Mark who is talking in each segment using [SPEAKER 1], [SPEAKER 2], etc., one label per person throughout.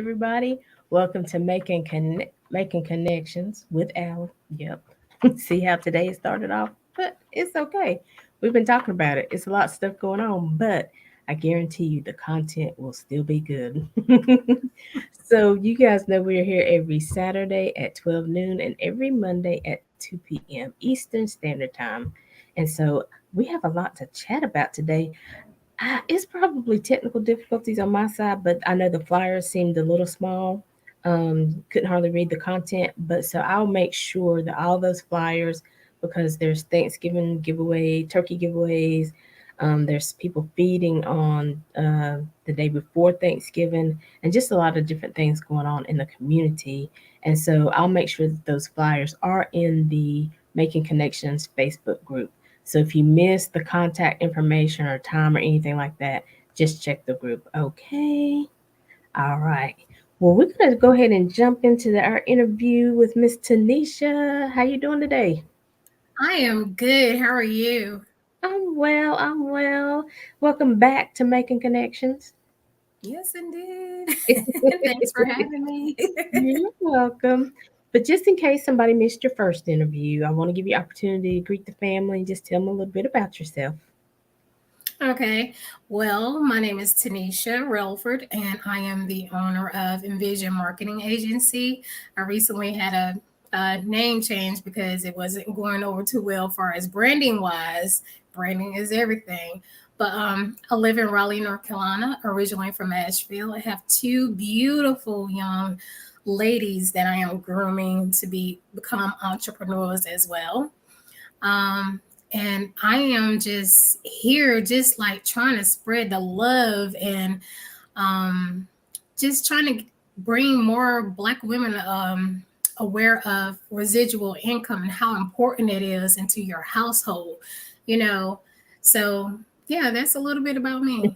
[SPEAKER 1] everybody. Welcome to Making Connections with Al. Yep. See how today started off, but it's okay. We've been talking about it. It's a lot of stuff going on, but I guarantee you the content will still be good. So you guys know we're here every Saturday at 12 noon and every Monday at 2 p.m. Eastern Standard Time. And so we have a lot to chat about today. It's probably technical difficulties on my side, but I know the flyers seemed a little small. Couldn't hardly read the content, but so I'll make sure that all those flyers, because there's Thanksgiving giveaway, turkey giveaways, there's people feeding on the day before Thanksgiving, and just a lot of different things going on in the community. And so I'll make sure that those flyers are in the Making Connections Facebook group. So if you miss the contact information or time or anything like that, just check the group. Okay. All right. Well, we're gonna go ahead and jump into our interview with Miss Tanisha. How you doing today?
[SPEAKER 2] I am good. How are you?
[SPEAKER 1] I'm well. I'm well. Welcome back to Making Connections.
[SPEAKER 2] Yes, indeed. Thanks for having me.
[SPEAKER 1] You're welcome. But just in case somebody missed your first interview, I want to give you opportunity to greet the family and just tell them a little bit about yourself.
[SPEAKER 2] Okay. Well, my name is Tanisha Relford, and I am the owner of Envision Marketing Agency. I recently had a name change because it wasn't going over too well far as branding wise. Branding is everything. But I live in Raleigh, North Carolina, originally from Asheville. I have two beautiful young ladies that I am grooming to become entrepreneurs as well. Um, and I am just here, just like trying to spread the love and um, just trying to bring more Black women aware of residual income and how important it is into your household, you know. So, yeah, that's a little bit about me.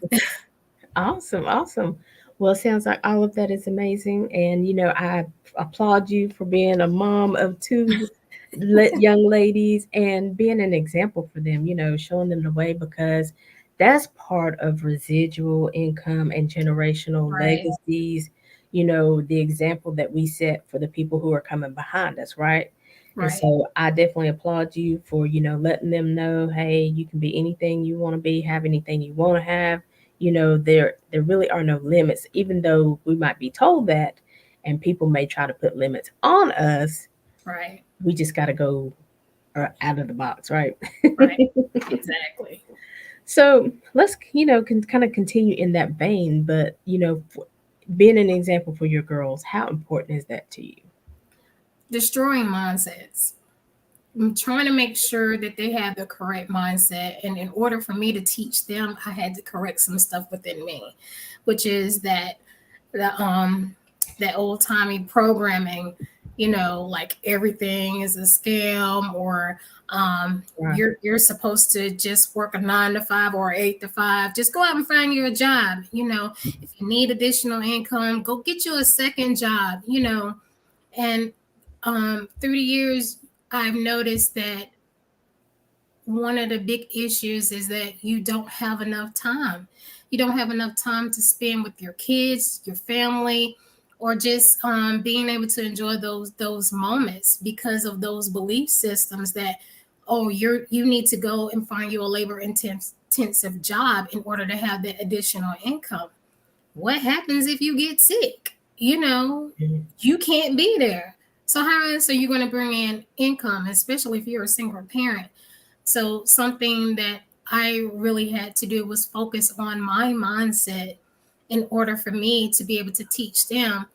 [SPEAKER 1] Awesome, awesome. Well, it sounds like all of that is amazing. And, I applaud you for being a mom of two young ladies and being an example for them, showing them the way because that's part of residual income and generational
[SPEAKER 2] Right,
[SPEAKER 1] legacies, the example that we set for the people who are coming behind us, right? And
[SPEAKER 2] right,
[SPEAKER 1] so I definitely applaud you for, letting them know, hey, you can be anything you want to be, have anything you want to have. There really are no limits, even though we might be told that, and people may try to put limits on us.
[SPEAKER 2] right,
[SPEAKER 1] We just got to go out of the box, right?
[SPEAKER 2] right. Exactly.
[SPEAKER 1] So let's, kind of continue in that vein, but, being an example for your girls, how important is that to you?
[SPEAKER 2] Destroying mindsets. I'm trying to make sure that they have the correct mindset. And in order for me to teach them, I had to correct some stuff within me, which is the that old timey programming, like everything is a scam or
[SPEAKER 1] Right.
[SPEAKER 2] you're supposed to just work a 9 to 5 or 8 to 5. Just go out and find you a job. If you need additional income, go get you a second job. And through the years, I've noticed that one of the big issues is that you don't have enough time. You don't have enough time to spend with your kids, your family, or just being able to enjoy those moments because of those belief systems that you need to go and find you a labor intensive job in order to have that additional income. What happens if you get sick?
[SPEAKER 1] Mhm.
[SPEAKER 2] You can't be there. So how else are you going to bring in income, especially if you're a single parent? So something that I really had to do was focus on my mindset in order for me to be able to teach them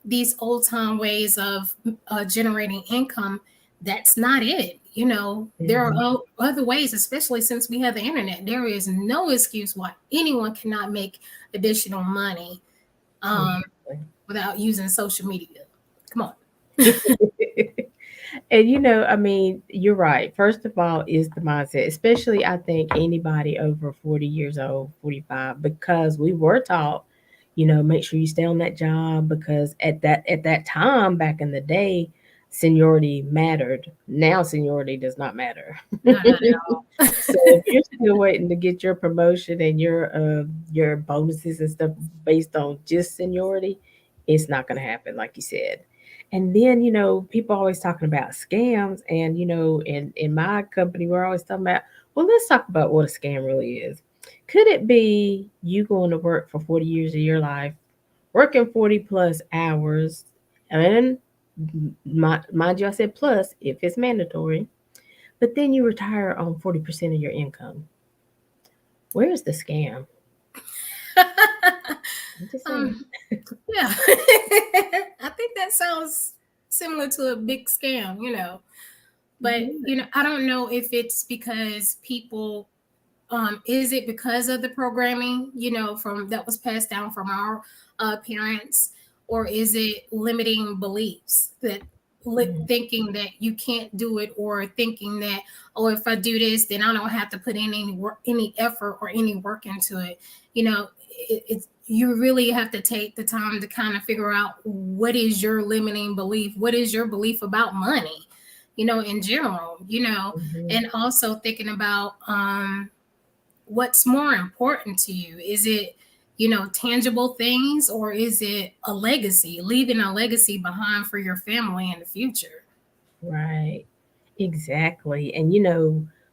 [SPEAKER 2] these old time ways of generating income. That's not it. There are
[SPEAKER 1] Mhm.
[SPEAKER 2] other ways, especially since we have the internet. There is no excuse why anyone cannot make additional money um, without using social media. Come on.
[SPEAKER 1] And I mean, you're right. First of all, is the mindset, especially I think anybody over 40 years old, 45, because we were taught, make sure you stay on that job because at that time back in the day, seniority mattered. Now seniority does not matter.
[SPEAKER 2] No, not at all.
[SPEAKER 1] So if you're still waiting to get your promotion and your bonuses and stuff based on just seniority, it's not going to happen, like you said. And then people always talking about scams, and in my company we're always talking about. Well, let's talk about what a scam really is. Could it be you going to work for 40 years of your life, working 40 plus hours, and mind you, I said plus if it's mandatory, but then you retire on 40% of your income? Where's the scam? I'm just saying.
[SPEAKER 2] um, yeah, I think that sounds similar to a big scam, But
[SPEAKER 1] Yeah.
[SPEAKER 2] I don't know if it's because people is it because of the programming, from that was passed down from our parents, or is it limiting beliefs that
[SPEAKER 1] Mm,
[SPEAKER 2] thinking that you can't do it, or thinking that, oh, if I do this, then I don't have to put in any work, any effort, or any work into it. It's you really have to take the time to kind of figure out what is your limiting belief, what is your belief about money, in general,
[SPEAKER 1] mhm.
[SPEAKER 2] and also thinking about what's more important to you. Is it tangible things, or is it a legacy, leaving a legacy behind for your family in the future?
[SPEAKER 1] Right. Exactly. And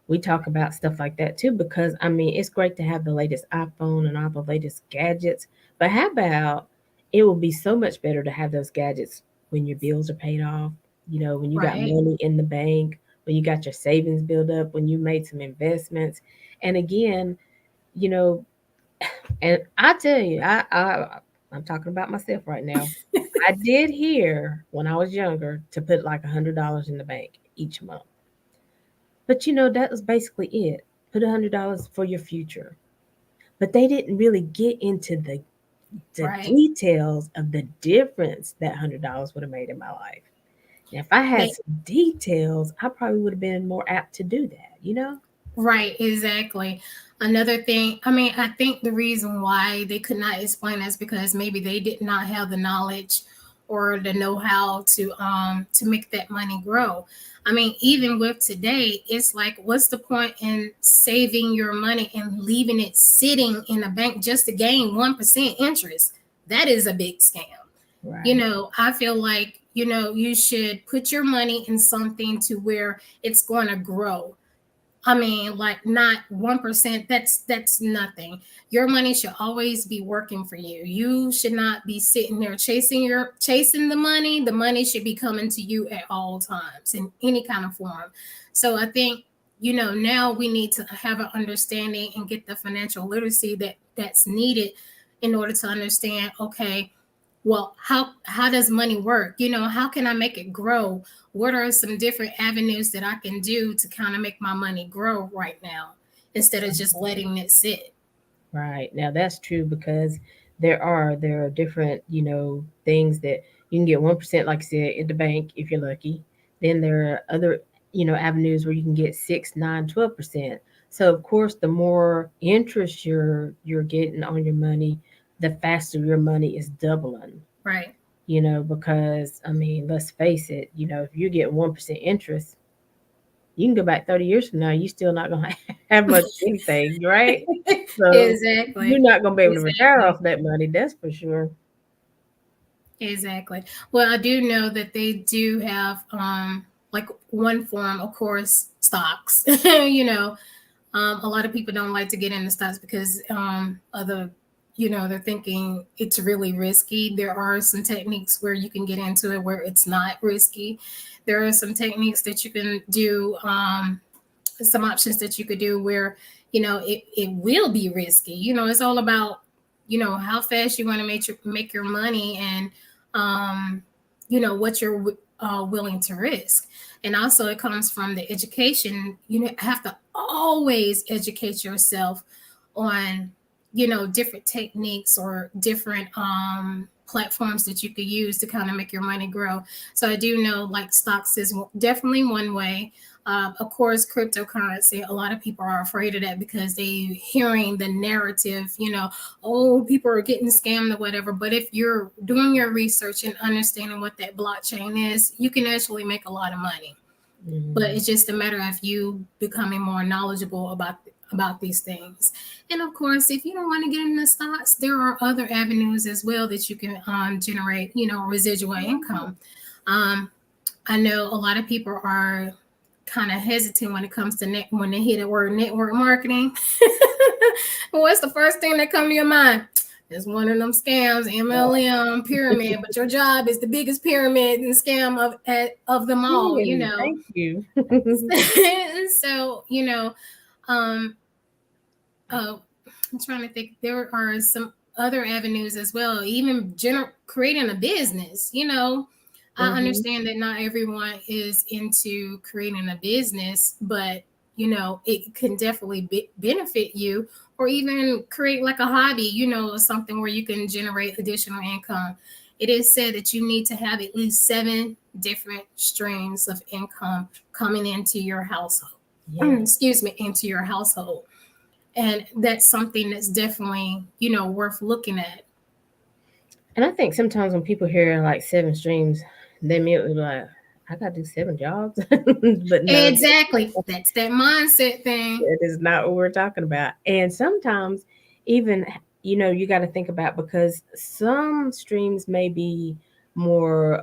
[SPEAKER 1] we talk about stuff like that too, because I mean, it's great to have the latest iPhone and all the latest gadgets. But how about it will be so much better to have those gadgets when your bills are paid off, when you got
[SPEAKER 2] Right.
[SPEAKER 1] money in the bank, when you got your savings built up, when you made some investments. And again, you know, and I tell you, I'm talking about myself right now. I did hear when I was younger to put like $100 in the bank each month. But that was basically it. Put $100 for your future. But they didn't really get into the
[SPEAKER 2] Right.
[SPEAKER 1] details of the difference that $100 would have made in my life. Now, if I had
[SPEAKER 2] They
[SPEAKER 1] some details, I probably would have been more apt to do that.
[SPEAKER 2] Right, exactly. Another thing, I mean, I think the reason why they could not explain is because maybe they did not have the knowledge or the know-how to make that money grow. I mean, even with today, it's like, what's the point in saving your money and leaving it sitting in a bank just to gain 1% interest? That is a big scam.
[SPEAKER 1] Right.
[SPEAKER 2] I feel like, you should put your money in something to where it's going to grow. I mean, like, not 1%. That's nothing. Your money should always be working for you. You should not be sitting there chasing the money. The money should be coming to you at all times in any kind of form. So I think, now we need to have an understanding and get the financial literacy that's needed in order to understand, okay, well, how does money work? How can I make it grow? What are some different avenues that I can do to kind of make my money grow right now, instead of just letting it sit?
[SPEAKER 1] Right. Now that's true, because there are different, things that you can get 1%, like I said, in the bank if you're lucky. Then there are other, avenues where you can get 6, 9, 12%. So of course, the more interest you're getting on your money, the faster your money is doubling.
[SPEAKER 2] Right.
[SPEAKER 1] Because I mean, let's face it, if you get 1% interest, you can go back 30 years from now, you still not gonna have much of anything, right? So you're
[SPEAKER 2] Exactly.
[SPEAKER 1] not gonna be able to retire
[SPEAKER 2] Exactly.
[SPEAKER 1] off that money, that's for sure.
[SPEAKER 2] Exactly. Well, I do know that they do have like one form, of course, stocks. A lot of people don't like to get into stocks because of they're thinking it's really risky. There are some techniques where you can get into it where it's not risky. There are some techniques that you can do, some options that you could do where, it will be risky. It's all about, how fast you want to make your money, and what you're willing to risk. And also, it comes from the education. You have to always educate yourself on, different techniques or different platforms that you could use to kind of make your money grow. So I do know, like, stocks is definitely one way. Of course, cryptocurrency, a lot of people are afraid of that because they hearing the narrative, oh, people are getting scammed or whatever. But if you're doing your research and understanding what that blockchain is, you can actually make a lot of money. But it's just a matter of you becoming more knowledgeable about these things. And of course, if you don't want to get into stocks, there are other avenues as well that you can generate, residual income. Um, I know a lot of people are kind of hesitant when it comes to when they hear the word network marketing. What's the first thing that come to your mind? It's one of them scams, MLM pyramid, but your job is the biggest pyramid and scam of them all,
[SPEAKER 1] Thank you.
[SPEAKER 2] So, um, I'm trying to think. There are some other avenues as well. Even creating a business. I understand that not everyone is into creating a business, but it can definitely benefit you, or even create like a hobby. Something where you can generate additional income. It is said that you need to have at least 7 different streams of income coming into your household. Excuse me, into your household. And that's something that's definitely, worth looking at.
[SPEAKER 1] And I think sometimes when people hear like 7 streams, they immediately be like, I gotta do 7 jobs. But no,
[SPEAKER 2] Exactly. That's that mindset thing.
[SPEAKER 1] that is not what we're talking about. And sometimes even you got to think about, because some streams may be more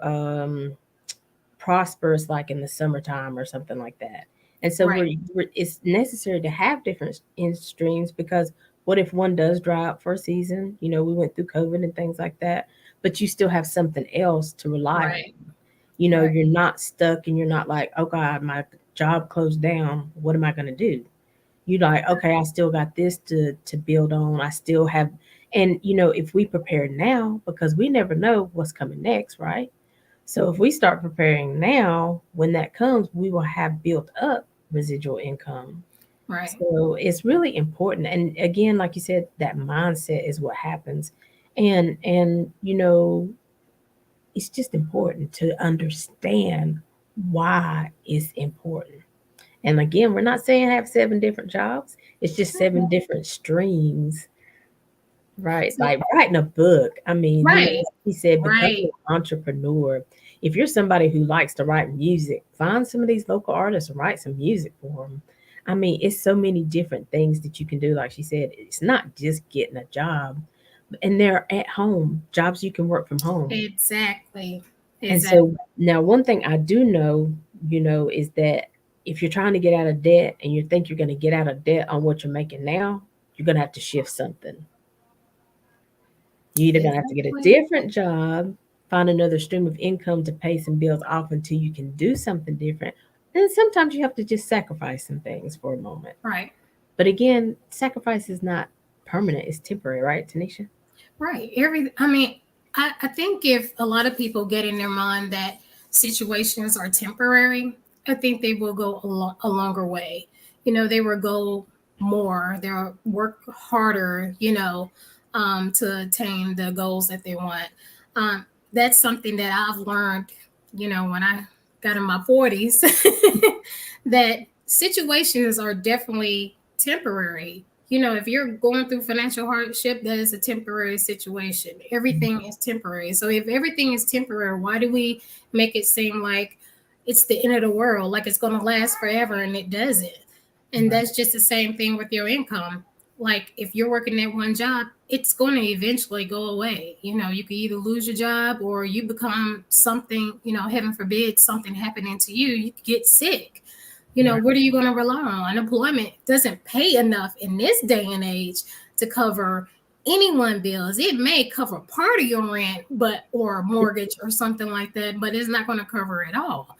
[SPEAKER 1] prosperous, like in the summertime or something like that. And so
[SPEAKER 2] Right.
[SPEAKER 1] it's necessary to have different in streams, because what if one does dry up for a season? We went through COVID and things like that, but you still have something else to rely on.
[SPEAKER 2] Right. Right.
[SPEAKER 1] You're not stuck, and you're not like, oh God, my job closed down. What am I going to do? You're like, okay, I still got this to build on. I still have, and if we prepare now, because we never know what's coming next, right? So if we start preparing now, when that comes, we will have built up residual income.
[SPEAKER 2] Right.
[SPEAKER 1] So it's really important. And again, like you said, that mindset is what happens. And it's just important to understand why it's important. And again, we're not saying have 7 different jobs. It's just 7 different streams, right? It's
[SPEAKER 2] So,
[SPEAKER 1] like writing a book. I mean,
[SPEAKER 2] right.
[SPEAKER 1] like he said, becoming
[SPEAKER 2] Right.
[SPEAKER 1] an entrepreneur. If you're somebody who likes to write music, find some of these local artists and write some music for them. I mean, it's so many different things that you can do. Like she said, it's not just getting a job, and they're at home, jobs you can work from home.
[SPEAKER 2] Exactly.
[SPEAKER 1] And
[SPEAKER 2] Exactly.
[SPEAKER 1] so now one thing I do know, is that if you're trying to get out of debt and you think you're going to get out of debt on what you're making now, you're going to have to shift something. You're either going to have to get a
[SPEAKER 2] Exactly.
[SPEAKER 1] different job, find another stream of income to pay some bills off until you can do something different. And sometimes you have to just sacrifice some things for a moment.
[SPEAKER 2] Right.
[SPEAKER 1] But again, sacrifice is not permanent, it's temporary, right, Tanisha?
[SPEAKER 2] Right. I mean, I think if a lot of people get in their mind that situations are temporary, I think they will go a longer way. They will go more, they'll work harder, to attain the goals that they want. Um, that's something that I've learned, when I got in my 40s, that situations are definitely temporary. If you're going through financial hardship, that is a temporary situation. Everything is temporary. So if everything is temporary, why do we make it seem like it's the end of the world, like it's going to last forever, and it doesn't? And
[SPEAKER 1] Right.
[SPEAKER 2] that's just the same thing with your income. Like if you're working at one job, it's going to eventually go away. You can either lose your job or you become something, heaven forbid, something happening to you. You could get sick.
[SPEAKER 1] Right.
[SPEAKER 2] What are you going to rely on? Unemployment doesn't pay enough in this day and age to cover anyone bills. It may cover part of your rent, or mortgage or something like that, but it's not going to cover it all.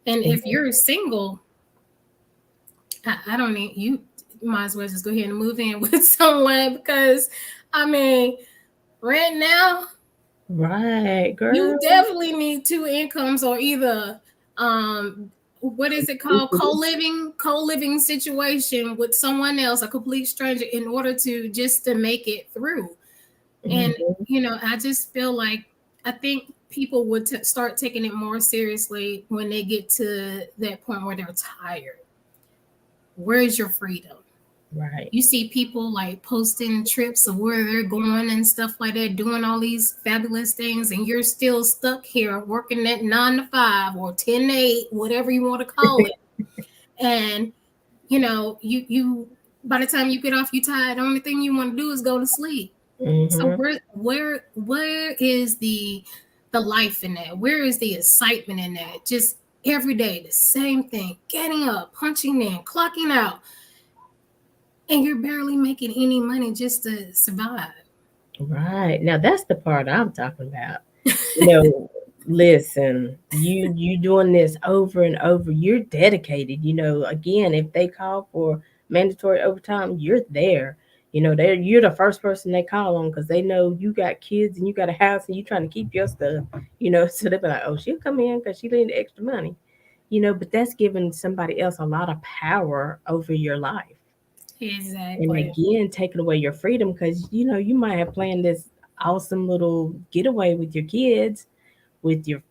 [SPEAKER 2] And
[SPEAKER 1] And
[SPEAKER 2] if you're single, I don't need you. Might as well just go ahead and move in with someone, because I mean, right now
[SPEAKER 1] right,
[SPEAKER 2] you
[SPEAKER 1] girl.
[SPEAKER 2] definitely need 2 incomes, or either what is it called, co-living situation with someone else, a complete stranger, in order to make it through. And
[SPEAKER 1] Mhm.
[SPEAKER 2] I just feel like, I think people would start taking it more seriously when they get to that point where they're tired. Where is your freedom?
[SPEAKER 1] Right.
[SPEAKER 2] You see people like posting trips of where they're going and stuff like that, doing all these fabulous things, and you're still stuck here working that 9 to 5 or 10 to 8, whatever you want to call it. And you by the time you get off, you tired. The only thing you want to do is go to sleep. So
[SPEAKER 1] Mm-hmm.
[SPEAKER 2] where is the life in that? Where is the excitement in that? Just every day the same thing, getting up, punching in, clocking out, and you're barely making any money just to survive.
[SPEAKER 1] Right. Now that's the part I'm talking about. You know, listen, you doing this over and over. You're dedicated. You know, again, if they call for mandatory overtime, you're there. You know, you're the first person they call on because they know you got kids and you got a house and you trying to keep your stuff. You know, so they'll be like, oh, she'll come in because she need extra money. You know, but that's giving somebody else a lot of power over your life. And
[SPEAKER 2] Exactly.
[SPEAKER 1] again, taking away your freedom because you know you might have planned this awesome little getaway with your kids, with your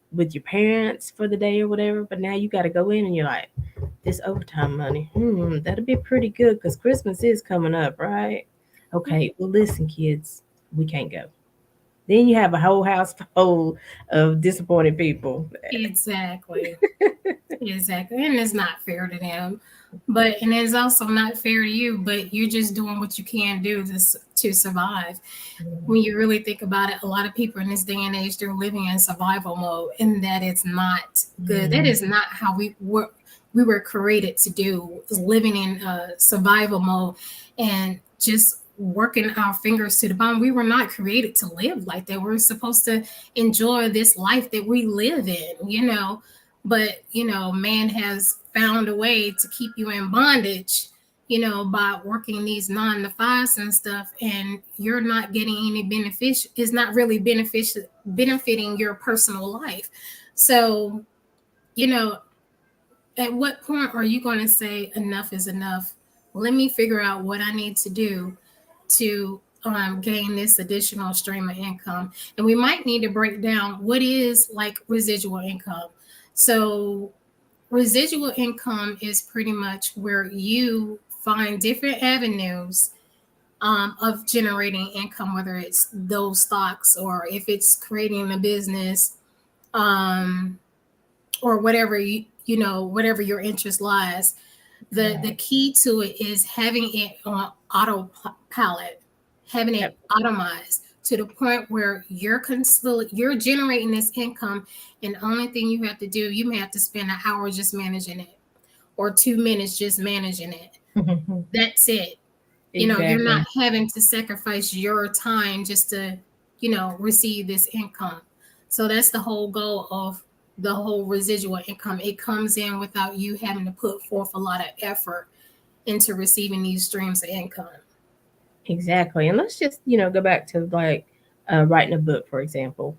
[SPEAKER 1] parents for the day or whatever. But now you got to go in and you're like, this overtime money, that'll be pretty good because Christmas is coming up, right? Okay, well listen, kids, we can't go. Then you have a whole house full of disappointed people.
[SPEAKER 2] Exactly. Exactly. And it's not fair to them. But and it's also not fair to you, but you're just doing what you can do to survive. When you really think about it, a lot of people in this day and age, they're living in survival mode, and that is not good. That
[SPEAKER 1] Mm,
[SPEAKER 2] is not how we were created to do, is living in survival mode and just working our fingers to the bone. We were not created to live like that. We're supposed to enjoy this life that we live in. But man has found a way to keep you in bondage, by working these 9 to 5s and stuff, and you're not getting any benefit. It's not really benefiting your personal life. So, you know, at what point are you going to say enough is enough? Let me figure out what I need to do to gain this additional stream of income. And we might need to break down what is like residual income. So, residual income is pretty much where you find different avenues of generating income, whether it's those stocks or if it's creating a business, um, or whatever whatever your interest lies. The
[SPEAKER 1] right.
[SPEAKER 2] key to it is having it on autopilot, having
[SPEAKER 1] Yep.
[SPEAKER 2] it automized to the point where you're generating this income, and the only thing you have to do, you may have to spend an hour just managing it or 2 minutes just managing it. That's it. You're not
[SPEAKER 1] Exactly.
[SPEAKER 2] having to sacrifice your time just to receive this income. So that's the whole goal of the whole residual income. It comes in without you having to put forth a lot of effort into receiving these streams of income.
[SPEAKER 1] Exactly. And let's just, you know, go back to like writing a book, for example.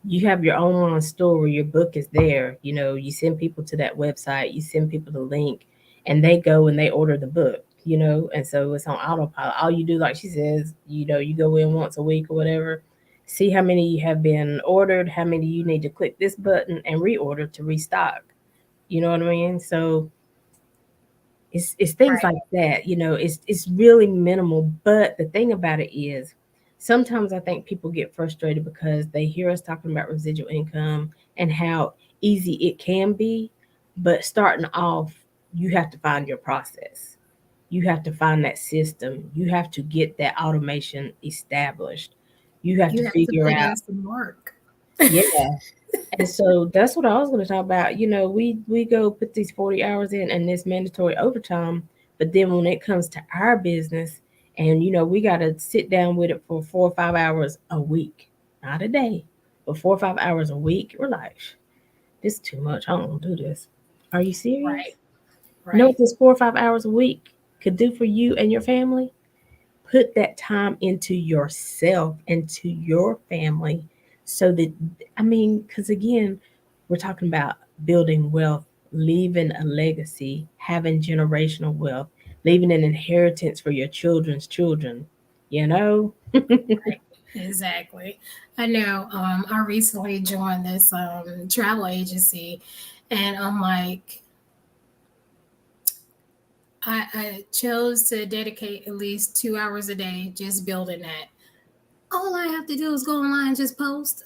[SPEAKER 1] You have your online store where your book is there. You know, you send people to that website, you send people the link, and they go and they order the book, you know, and so it's on autopilot. All you do, like she says, you know, you go in once a week or whatever, see how many you have been ordered, how many you need to click this button and reorder to restock. You know what I mean? So it's things
[SPEAKER 2] Right.
[SPEAKER 1] like that, you know, it's really minimal. But the thing about it is sometimes I think people get frustrated because they hear us talking about residual income and how easy it can be. But starting off, you have to find your process. You have to find that system. You have to get that automation established. You have to
[SPEAKER 2] You have to
[SPEAKER 1] figure
[SPEAKER 2] put
[SPEAKER 1] out,
[SPEAKER 2] in some work.
[SPEAKER 1] yeah. And so that's what I was going to talk about. You know, we go put these 40 hours in and this mandatory overtime, but then when it comes to our business, and you know, we got to sit down with it for 4 or 5 hours a week, not a day, but 4 or 5 hours a week. We're like, this is too much. I don't want to do this. Are you serious?
[SPEAKER 2] Right.
[SPEAKER 1] You know
[SPEAKER 2] Right.
[SPEAKER 1] what this 4 or 5 hours a week could do for you and your family? Put that time into yourself and to your family so that, I mean, because again, we're talking about building wealth, leaving a legacy, having generational wealth, leaving an inheritance for your children's children, you know.
[SPEAKER 2] Right. Exactly. I know. I recently joined this travel agency, and I'm like, I chose to dedicate at least 2 hours a day just building that. All I have to do is go online and just post.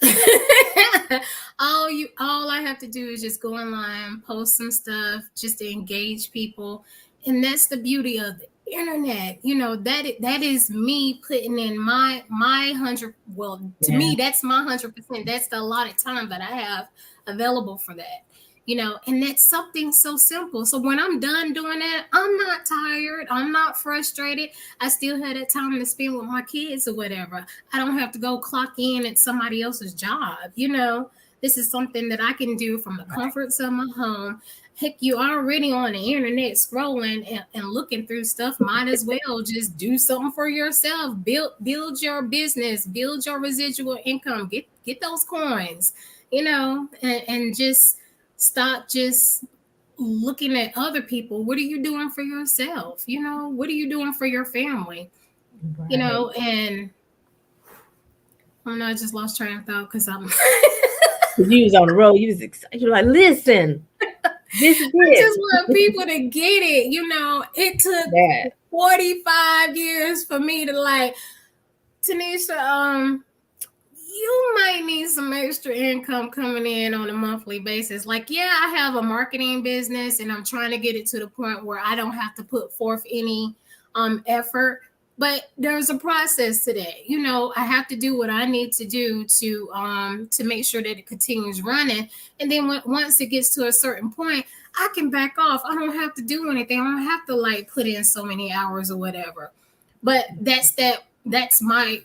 [SPEAKER 2] All I have to do is just go online, post some stuff, just to engage people. And that's the beauty of the internet. That is me putting in my 100. Well, to
[SPEAKER 1] Yeah.
[SPEAKER 2] me, that's my 100%. That's the allotted time that I have available for that. And that's something so simple. So when I'm done doing that, I'm not tired, I'm not frustrated. I still had that time to spend with my kids or whatever. I don't have to go clock in at somebody else's job. This is something that I can do from the
[SPEAKER 1] Right.
[SPEAKER 2] comforts of my home. Heck, you already on the internet scrolling and looking through stuff. Might as well just do something for yourself. Build your business, build your residual income, get those coins, and just stop just looking at other people. What are you doing for yourself? What are you doing for your family?
[SPEAKER 1] Right.
[SPEAKER 2] And oh no, I just lost train of thought because I'm
[SPEAKER 1] You was on the road. You was excited. You're like, listen, this is
[SPEAKER 2] I
[SPEAKER 1] it.
[SPEAKER 2] just want people to get it. It took
[SPEAKER 1] That.
[SPEAKER 2] 45 years for me to like, Tanisha, you might need some extra income coming in on a monthly basis. Like, yeah, I have a marketing business and I'm trying to get it to the point where I don't have to put forth any effort. But there's a process to that. I have to do what I need to do to make sure that it continues running. And then once it gets to a certain point, I can back off. I don't have to do anything. I don't have to like put in so many hours or whatever. But that's my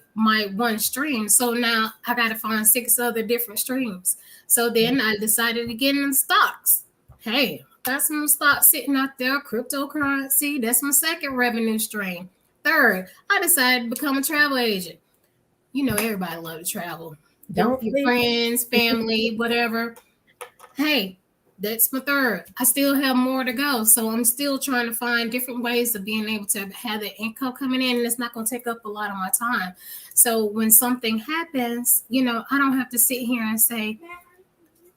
[SPEAKER 2] one stream. So now I got to find 6 other different streams. So then I decided to get in stocks. Hey, got some stocks sitting out there, cryptocurrency. That's my second revenue stream. Third, I decided to become a travel agent. Everybody love to travel. Your,
[SPEAKER 1] Don't
[SPEAKER 2] your
[SPEAKER 1] sleep.
[SPEAKER 2] friends, family, whatever. Hey, that's my third. I still have more to go. So I'm still trying to find different ways of being able to have the income coming in, and it's not going to take up a lot of my time. So when something happens, I don't have to sit here and say,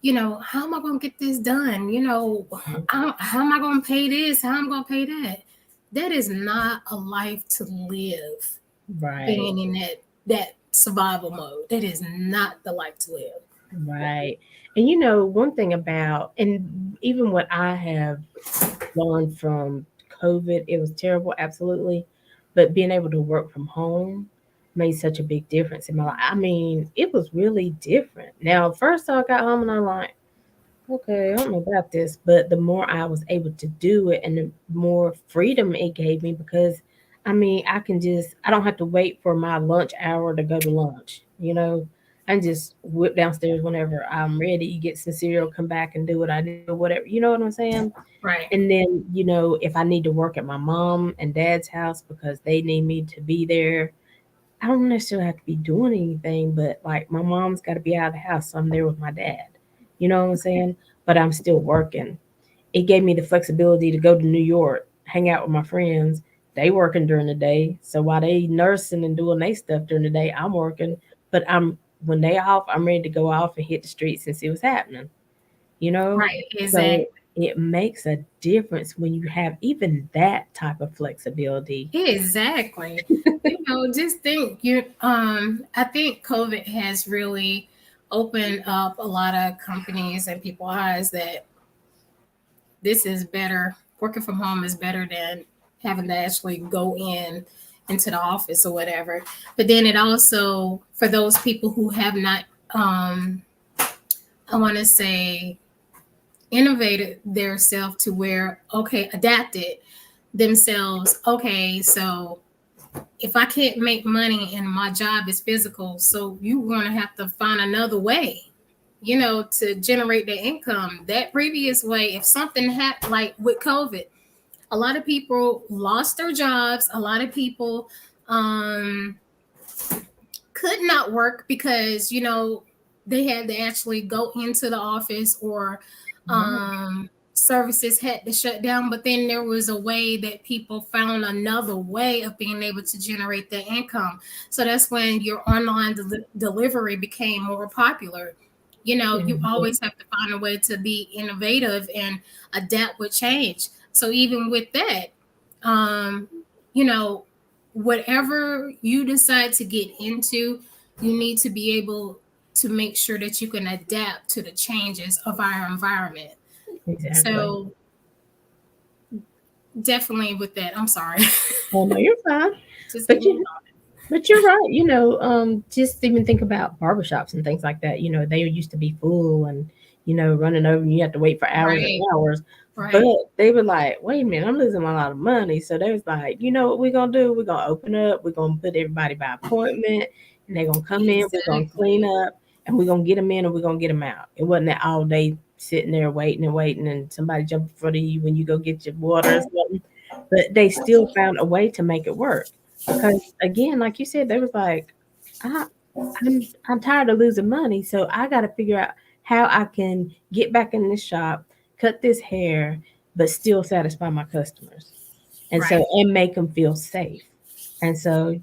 [SPEAKER 2] how am I going to get this done? How am I going to pay this? How am I going to pay that? That is not a life to live,
[SPEAKER 1] Right.
[SPEAKER 2] being in that survival mode. That is not the life to live.
[SPEAKER 1] Right. And one thing about, and even what I have learned from COVID, it was terrible, absolutely. But being able to work from home made such a big difference in my life. I mean, it was really different. Now, first I got home and I'm like, okay, I don't know about this, but the more I was able to do it and the more freedom it gave me because I mean, I don't have to wait for my lunch hour to go to lunch, I can just whip downstairs whenever I'm ready, get some cereal, come back and do what I do, whatever, you know what I'm saying?
[SPEAKER 2] Right.
[SPEAKER 1] And then, if I need to work at my mom and dad's house because they need me to be there, I don't necessarily have to be doing anything, but like my mom's got to be out of the house, so I'm there with my dad. You know what I'm saying? But I'm still working. It gave me the flexibility to go to New York, hang out with my friends. They working during the day, so while they nursing and doing their stuff during the day, I'm working. But when they off, I'm ready to go off and hit the streets and see what's happening. You know,
[SPEAKER 2] Right. Exactly.
[SPEAKER 1] so it makes a difference when you have even that type of flexibility.
[SPEAKER 2] Exactly. Just think I think COVID has really opened up a lot of companies and people's eyes that this is better. Working from home is better than having to actually go into the office or whatever. But then it also, for those people who have not I want to say innovated their self to where, okay, adapted themselves. Okay, so if I can't make money and my job is physical, so you're going to have to find another way, to generate the income. That previous way, if something happened, like with COVID, a lot of people lost their jobs. A lot of people um, could not work because, they had to actually go into the office or
[SPEAKER 1] Right.
[SPEAKER 2] um, services had to shut down, but then there was a way that people found another way of being able to generate their income. So that's when your online delivery became more popular. You
[SPEAKER 1] Mhm.
[SPEAKER 2] always have to find a way to be innovative and adapt with change. So even with that, um, you know, whatever you decide to get into, you need to be able to make sure that you can adapt to the changes of our environment.
[SPEAKER 1] Exactly.
[SPEAKER 2] So definitely with that, I'm sorry.
[SPEAKER 1] Oh no, you're fine.
[SPEAKER 2] Just
[SPEAKER 1] But
[SPEAKER 2] get moving
[SPEAKER 1] you
[SPEAKER 2] on.
[SPEAKER 1] but you're right, just even think about barbershops and things like that. They used to be full and running over and you have to wait for hours and
[SPEAKER 2] Right,
[SPEAKER 1] hours. But
[SPEAKER 2] right.
[SPEAKER 1] they were like, wait a minute, I'm losing a lot of money. So they was like, you know what we're gonna do? We're gonna open up, we're gonna put everybody by appointment, and they're gonna come in, we're gonna clean
[SPEAKER 2] Exactly.
[SPEAKER 1] up, and we're gonna get them in and we're gonna get them out. It wasn't that all day sitting there waiting and waiting and somebody jumping in front of you when you go get your water or something. But they still found a way to make it work. Because again, like you said, they was like, I, I'm tired of losing money, so I got to figure out how I can get back in this shop, cut this hair, but still satisfy my customers, and so
[SPEAKER 2] Right,
[SPEAKER 1] and make them feel safe. And so,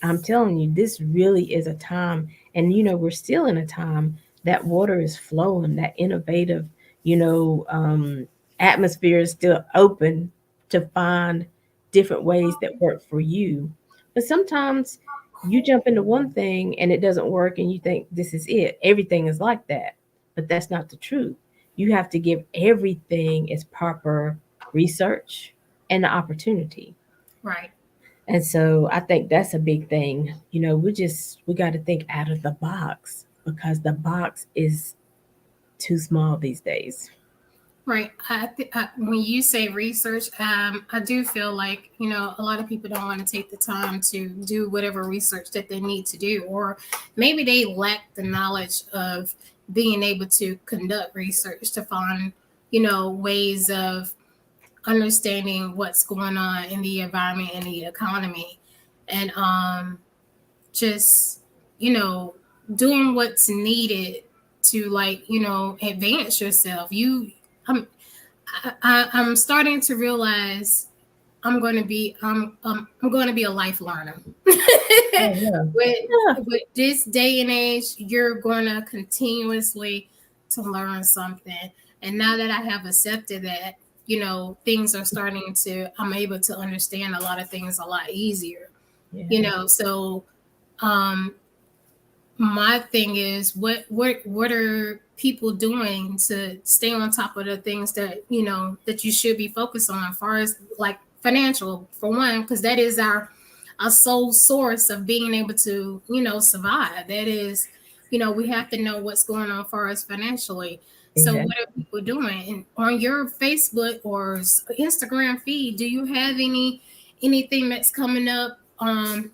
[SPEAKER 1] I'm telling you, this really is a time, and we're still in a time that water is flowing, that innovative, you know, um, atmosphere is still open to find different ways that work for you. But sometimes you jump into one thing and it doesn't work, and you think this is it. Everything is like that, but that's not the truth. You have to give everything its proper research and the opportunity.
[SPEAKER 2] right.
[SPEAKER 1] And so I think that's a big thing. We got to think out of the box because the box is too small these days.
[SPEAKER 2] Right. When you say research, I do feel like, a lot of people don't want to take the time to do whatever research that they need to do, or maybe they lack the knowledge of being able to conduct research to find, ways of understanding what's going on in the environment and the economy. And just, you know, doing what's needed to, like, advance yourself. I'm I'm starting to realize I'm going to be a life learner.
[SPEAKER 1] Oh yeah.
[SPEAKER 2] with
[SPEAKER 1] Yeah.
[SPEAKER 2] with this day and age, you're going to continuously to learn something. And now that I have accepted that, things are starting to I'm able to understand a lot of things a lot easier.
[SPEAKER 1] Yeah.
[SPEAKER 2] So um my thing is, what are people doing to stay on top of the things that that you should be focused on, as far as like financial, for one, because that is our sole source of being able to survive. That is, we have to know what's going on for us financially. So what
[SPEAKER 1] Exactly.
[SPEAKER 2] are people doing? And on your Facebook or Instagram feed, do you have anything that's coming up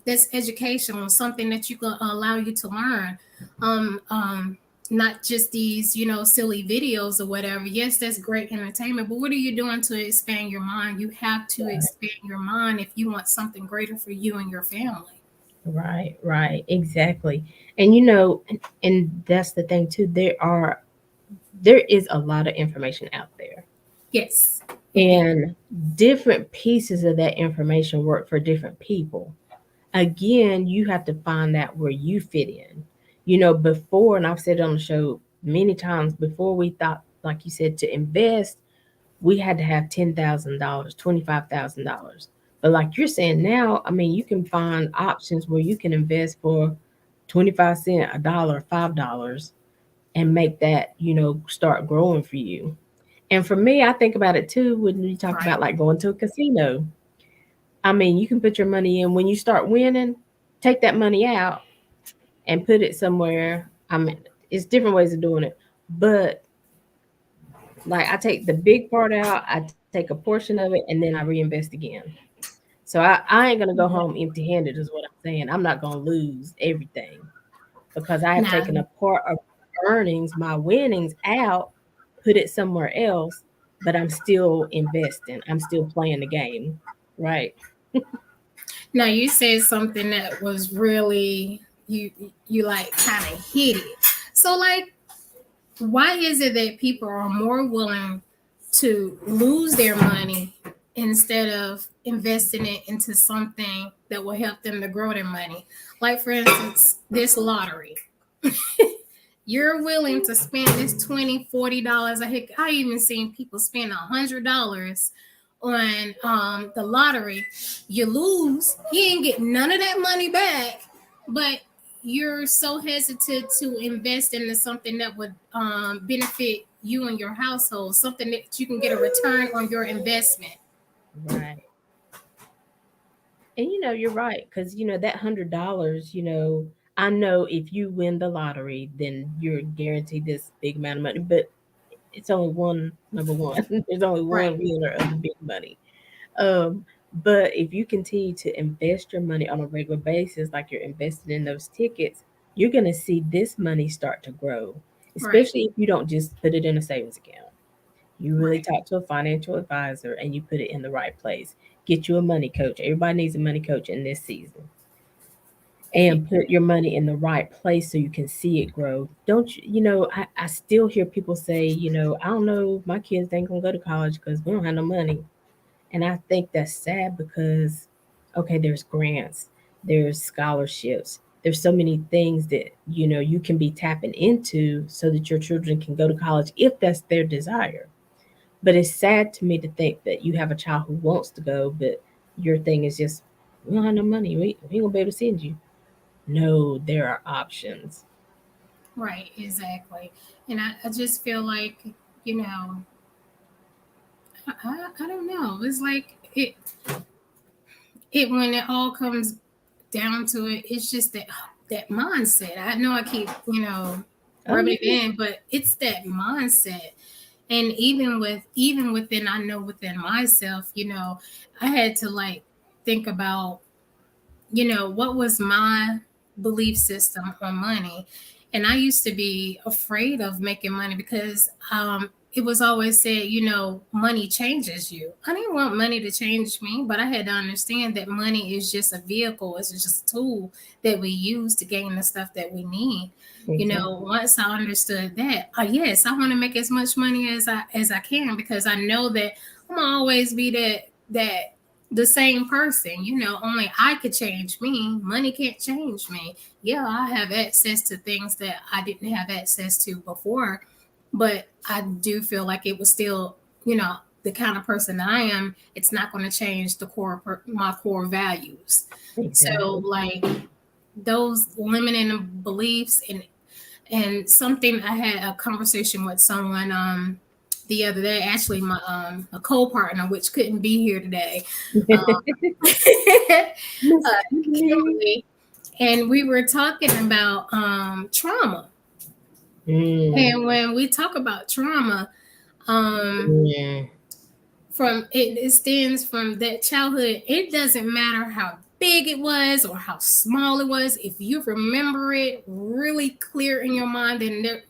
[SPEAKER 2] that's educational, something that you can allow you to learn, um um not just these silly videos or whatever? Yes, that's great entertainment, but what are you doing to expand your mind? You have to expand your mind if you want something greater for you and your family.
[SPEAKER 1] Right. Right. Exactly. And and that's the thing too. There is a lot of information out there,
[SPEAKER 2] Yes, indeed.
[SPEAKER 1] and different pieces of that information work for different people. Again, you have to find that where you fit in. Before, and I've said it on the show many times, before we thought, like you said, to invest, we had to have $10,000, $25,000. But like you're saying now, I mean, you can find options where you can invest for 25 cents, a dollar, $5, and make that, start growing for you. And for me, I think about it too when you talk
[SPEAKER 2] Right.
[SPEAKER 1] about like going to a casino. I mean, you can put your money in. When you start winning, take that money out and put it somewhere. I mean, it's different ways of doing it, but like I take the big part out, I take a portion of it, and then I reinvest again. So I ain't gonna go home empty handed, is what I'm saying. I'm not gonna lose everything because I have
[SPEAKER 2] Now,
[SPEAKER 1] taken a part of my earnings, my winnings out, put it somewhere else, but I'm still investing. I'm still playing the game, right?
[SPEAKER 2] you said something that was really, you like kind of hit it. So, like, why is it that people are more willing to lose their money instead of investing it into something that will help them to grow their money. Like, for instance, this lottery. You're willing to spend this $20, $40. I even seen people spend $100 on the lottery. You lose, you ain't get none of that money back, but you're so hesitant to invest into something that would benefit you and your household, something that you can get a return on your investment.
[SPEAKER 1] Right. And you're right, because that $100, I know if you win the lottery, then you're guaranteed this big amount of money. But it's only one, number one. There's only
[SPEAKER 2] Right,
[SPEAKER 1] one winner of the big money. Um, but if you continue to invest your money on a regular basis, like you're investing in those tickets, you're gonna see this money start to grow.
[SPEAKER 2] right,
[SPEAKER 1] Especially if you don't just put it in a savings account. You really
[SPEAKER 2] right,
[SPEAKER 1] talk to a financial advisor and you put it in the right place. Get you a money coach. Everybody needs a money coach in this season. And put your money in the right place so you can see it grow. Don't you, I still hear people say, I don't know, my kids ain't gonna go to college because we don't have no money. And I think that's sad because, okay, there's grants, there's scholarships, there's so many things that, you can be tapping into so that your children can go to college if that's their desire. But it's sad to me to think that you have a child who wants to go, but your thing is just, we don't have no money. We ain't gonna be able to send you. No, there are options.
[SPEAKER 2] right, exactly. And I just feel like, you know, I don't know. It's like it when it all comes down to it, it's just that mindset. I know I keep,
[SPEAKER 1] Oh
[SPEAKER 2] rubbing it
[SPEAKER 1] yeah.
[SPEAKER 2] in, but it's that mindset. And even within, I know within myself, I had to like think about, what was my belief system on money. And I used to be afraid of making money because it was always said, money changes you. I didn't want money to change me, but I had to understand that money is just a vehicle, it's just a tool that we use to gain the stuff that we need.
[SPEAKER 1] Exactly.
[SPEAKER 2] Once I understood that, yes, I want to make as much money as I can, because I know that I'm gonna always be that the same person. Only I could change me. Money can't change me. Yeah, I have access to things that I didn't have access to before, but I do feel like it was still, the kind of person I am. It's not going to change my core values. So,
[SPEAKER 1] Exactly.
[SPEAKER 2] like, those limiting beliefs, and something, I had a conversation with someone the other day, actually my a co-partner, which couldn't be here today, um,
[SPEAKER 1] Miss Kimberly.
[SPEAKER 2] Kimberly, and we were talking about trauma.
[SPEAKER 1] Mm,
[SPEAKER 2] And when we talk about trauma, um,
[SPEAKER 1] mm,
[SPEAKER 2] it stems from that childhood. It doesn't matter how big it was or how small it was. If you remember it really clear in your mind, then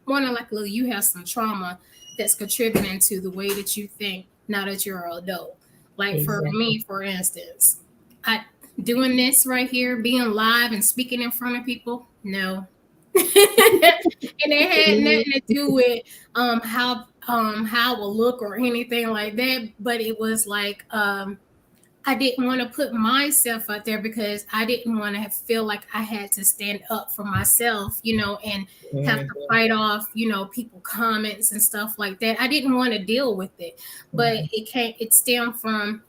[SPEAKER 2] more than likely you have some trauma that's contributing to the way that you think now that you're an adult. Like, for
[SPEAKER 1] exactly.
[SPEAKER 2] me, for instance, I doing this right here, being live and speaking in front of people, no. And it had
[SPEAKER 1] Mm,
[SPEAKER 2] nothing to do with how I will look or anything like that, but it was like, I didn't want to put myself out there because I didn't want to feel like I had to stand up for myself, and have to
[SPEAKER 1] mm,
[SPEAKER 2] fight off, people comments and stuff like that. I didn't want to deal with it, but
[SPEAKER 1] right.
[SPEAKER 2] it stemmed from,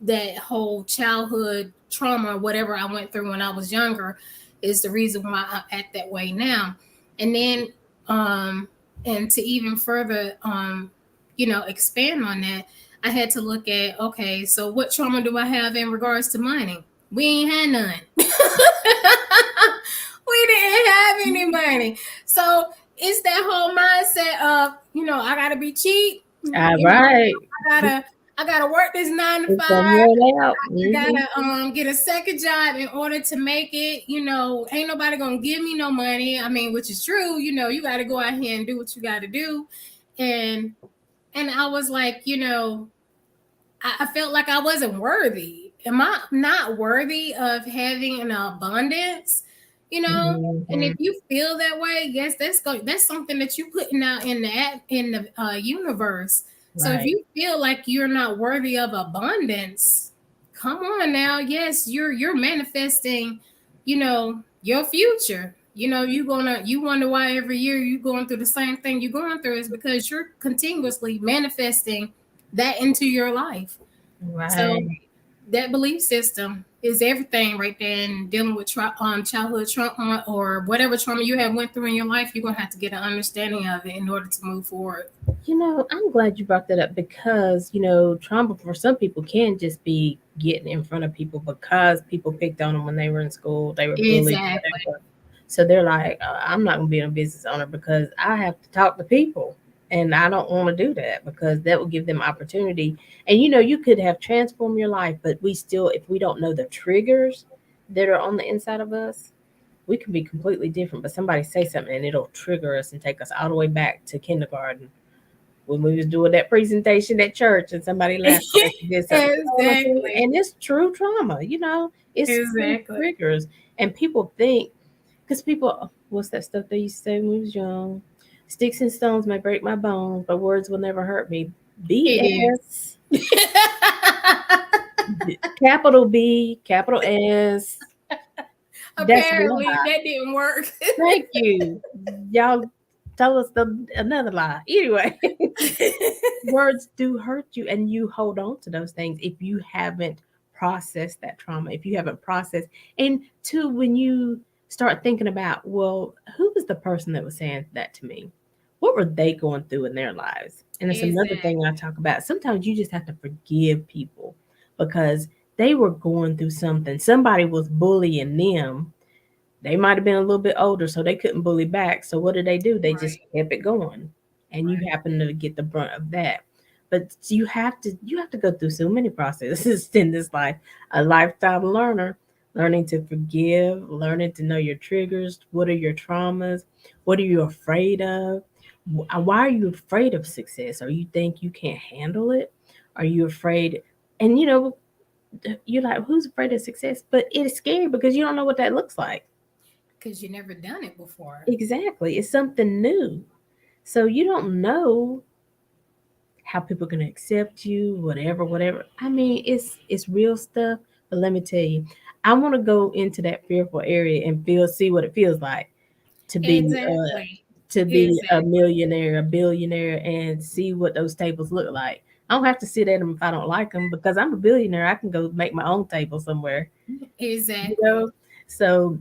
[SPEAKER 2] that whole childhood trauma, or whatever I went through when I was younger, is the reason why I act that way now. And then, um, and to even further, expand on that, I had to look at, okay, so what trauma do I have in regards to money? We ain't had none. We didn't have any money. So it's that whole mindset of, I gotta be cheap.
[SPEAKER 1] All right.
[SPEAKER 2] I gotta work this 9 to 5.
[SPEAKER 1] It's gonna roll out.
[SPEAKER 2] I gotta get a second job in order to make it. Ain't nobody gonna give me no money. I mean, which is true. You gotta go out here and do what you gotta do. And I was like, I felt like I wasn't worthy. Am I not worthy of having an abundance? And if
[SPEAKER 1] Mm-hmm.
[SPEAKER 2] you feel that way, yes, that's something that you putting out in the universe. So if
[SPEAKER 1] Right.
[SPEAKER 2] you feel like you're not worthy of abundance, come on now. Yes, you're manifesting, your future. You wonder why every year you're going through the same thing you're going through is because you're continuously manifesting that into your life. So
[SPEAKER 1] Right.
[SPEAKER 2] that belief system is everything right there. And dealing with childhood trauma or whatever trauma you have went through in your life, you're gonna have to get an understanding of it in order to move forward.
[SPEAKER 1] I'm glad you brought that up because, trauma for some people can just be getting in front of people because people picked on them when they were in school, they were bullied,
[SPEAKER 2] Exactly.
[SPEAKER 1] whatever. So they're like, I'm not going to be a business owner because I have to talk to people. And I don't want to do that because that will give them opportunity. And, you could have transformed your life, but we still, if we don't know the triggers that are on the inside of us, we can be completely different. But somebody say something and it'll trigger us and take us all the way back to kindergarten when we was doing that presentation at church and somebody laughed at us and did something.
[SPEAKER 2] Exactly.
[SPEAKER 1] And it's true trauma, it's true
[SPEAKER 2] Exactly.
[SPEAKER 1] triggers. And people think, because people, what's that stuff they used to say when we was young? Sticks and stones may break my bones, but words will never hurt me.
[SPEAKER 2] It
[SPEAKER 1] BS,
[SPEAKER 2] is.
[SPEAKER 1] capital B, capital S. That's a
[SPEAKER 2] Apparently,
[SPEAKER 1] lie.
[SPEAKER 2] that didn't work.
[SPEAKER 1] Thank you. Y'all tell us another lie. Anyway. Words do hurt you and you hold on to those things if you haven't processed that trauma, if you haven't processed. And two, when you start thinking about, well, who was the person that was saying that to me? What were they going through in their lives? And it's another thing I
[SPEAKER 2] Exactly.
[SPEAKER 1] talk about. Sometimes you just have to forgive people because they were going through something. Somebody was bullying them. They might have been a little bit older, so they couldn't bully back. So what did they do? They just
[SPEAKER 2] Right.
[SPEAKER 1] kept it going, and you
[SPEAKER 2] Right.
[SPEAKER 1] happen to get the brunt of that. But you have to go through so many processes in this life. A lifetime learner, learning to forgive, learning to know your triggers. What are your traumas? What are you afraid of? Why are you afraid of success? Or you think you can't handle it? Are you afraid? And you're like, who's afraid of success? But it's scary because you don't know what that looks like.
[SPEAKER 2] Because you never done it before.
[SPEAKER 1] Exactly. It's something new. So you don't know how people are gonna accept you, whatever, whatever. I mean, it's real stuff. But let me tell you, I want to go into that fearful area and see what it feels like to be
[SPEAKER 2] Exactly.
[SPEAKER 1] a
[SPEAKER 2] Exactly.
[SPEAKER 1] millionaire, a billionaire, and see what those tables look like. I don't have to sit at them if I don't like them because I'm a billionaire. I can go make my own table somewhere, you
[SPEAKER 2] Exactly.
[SPEAKER 1] know. So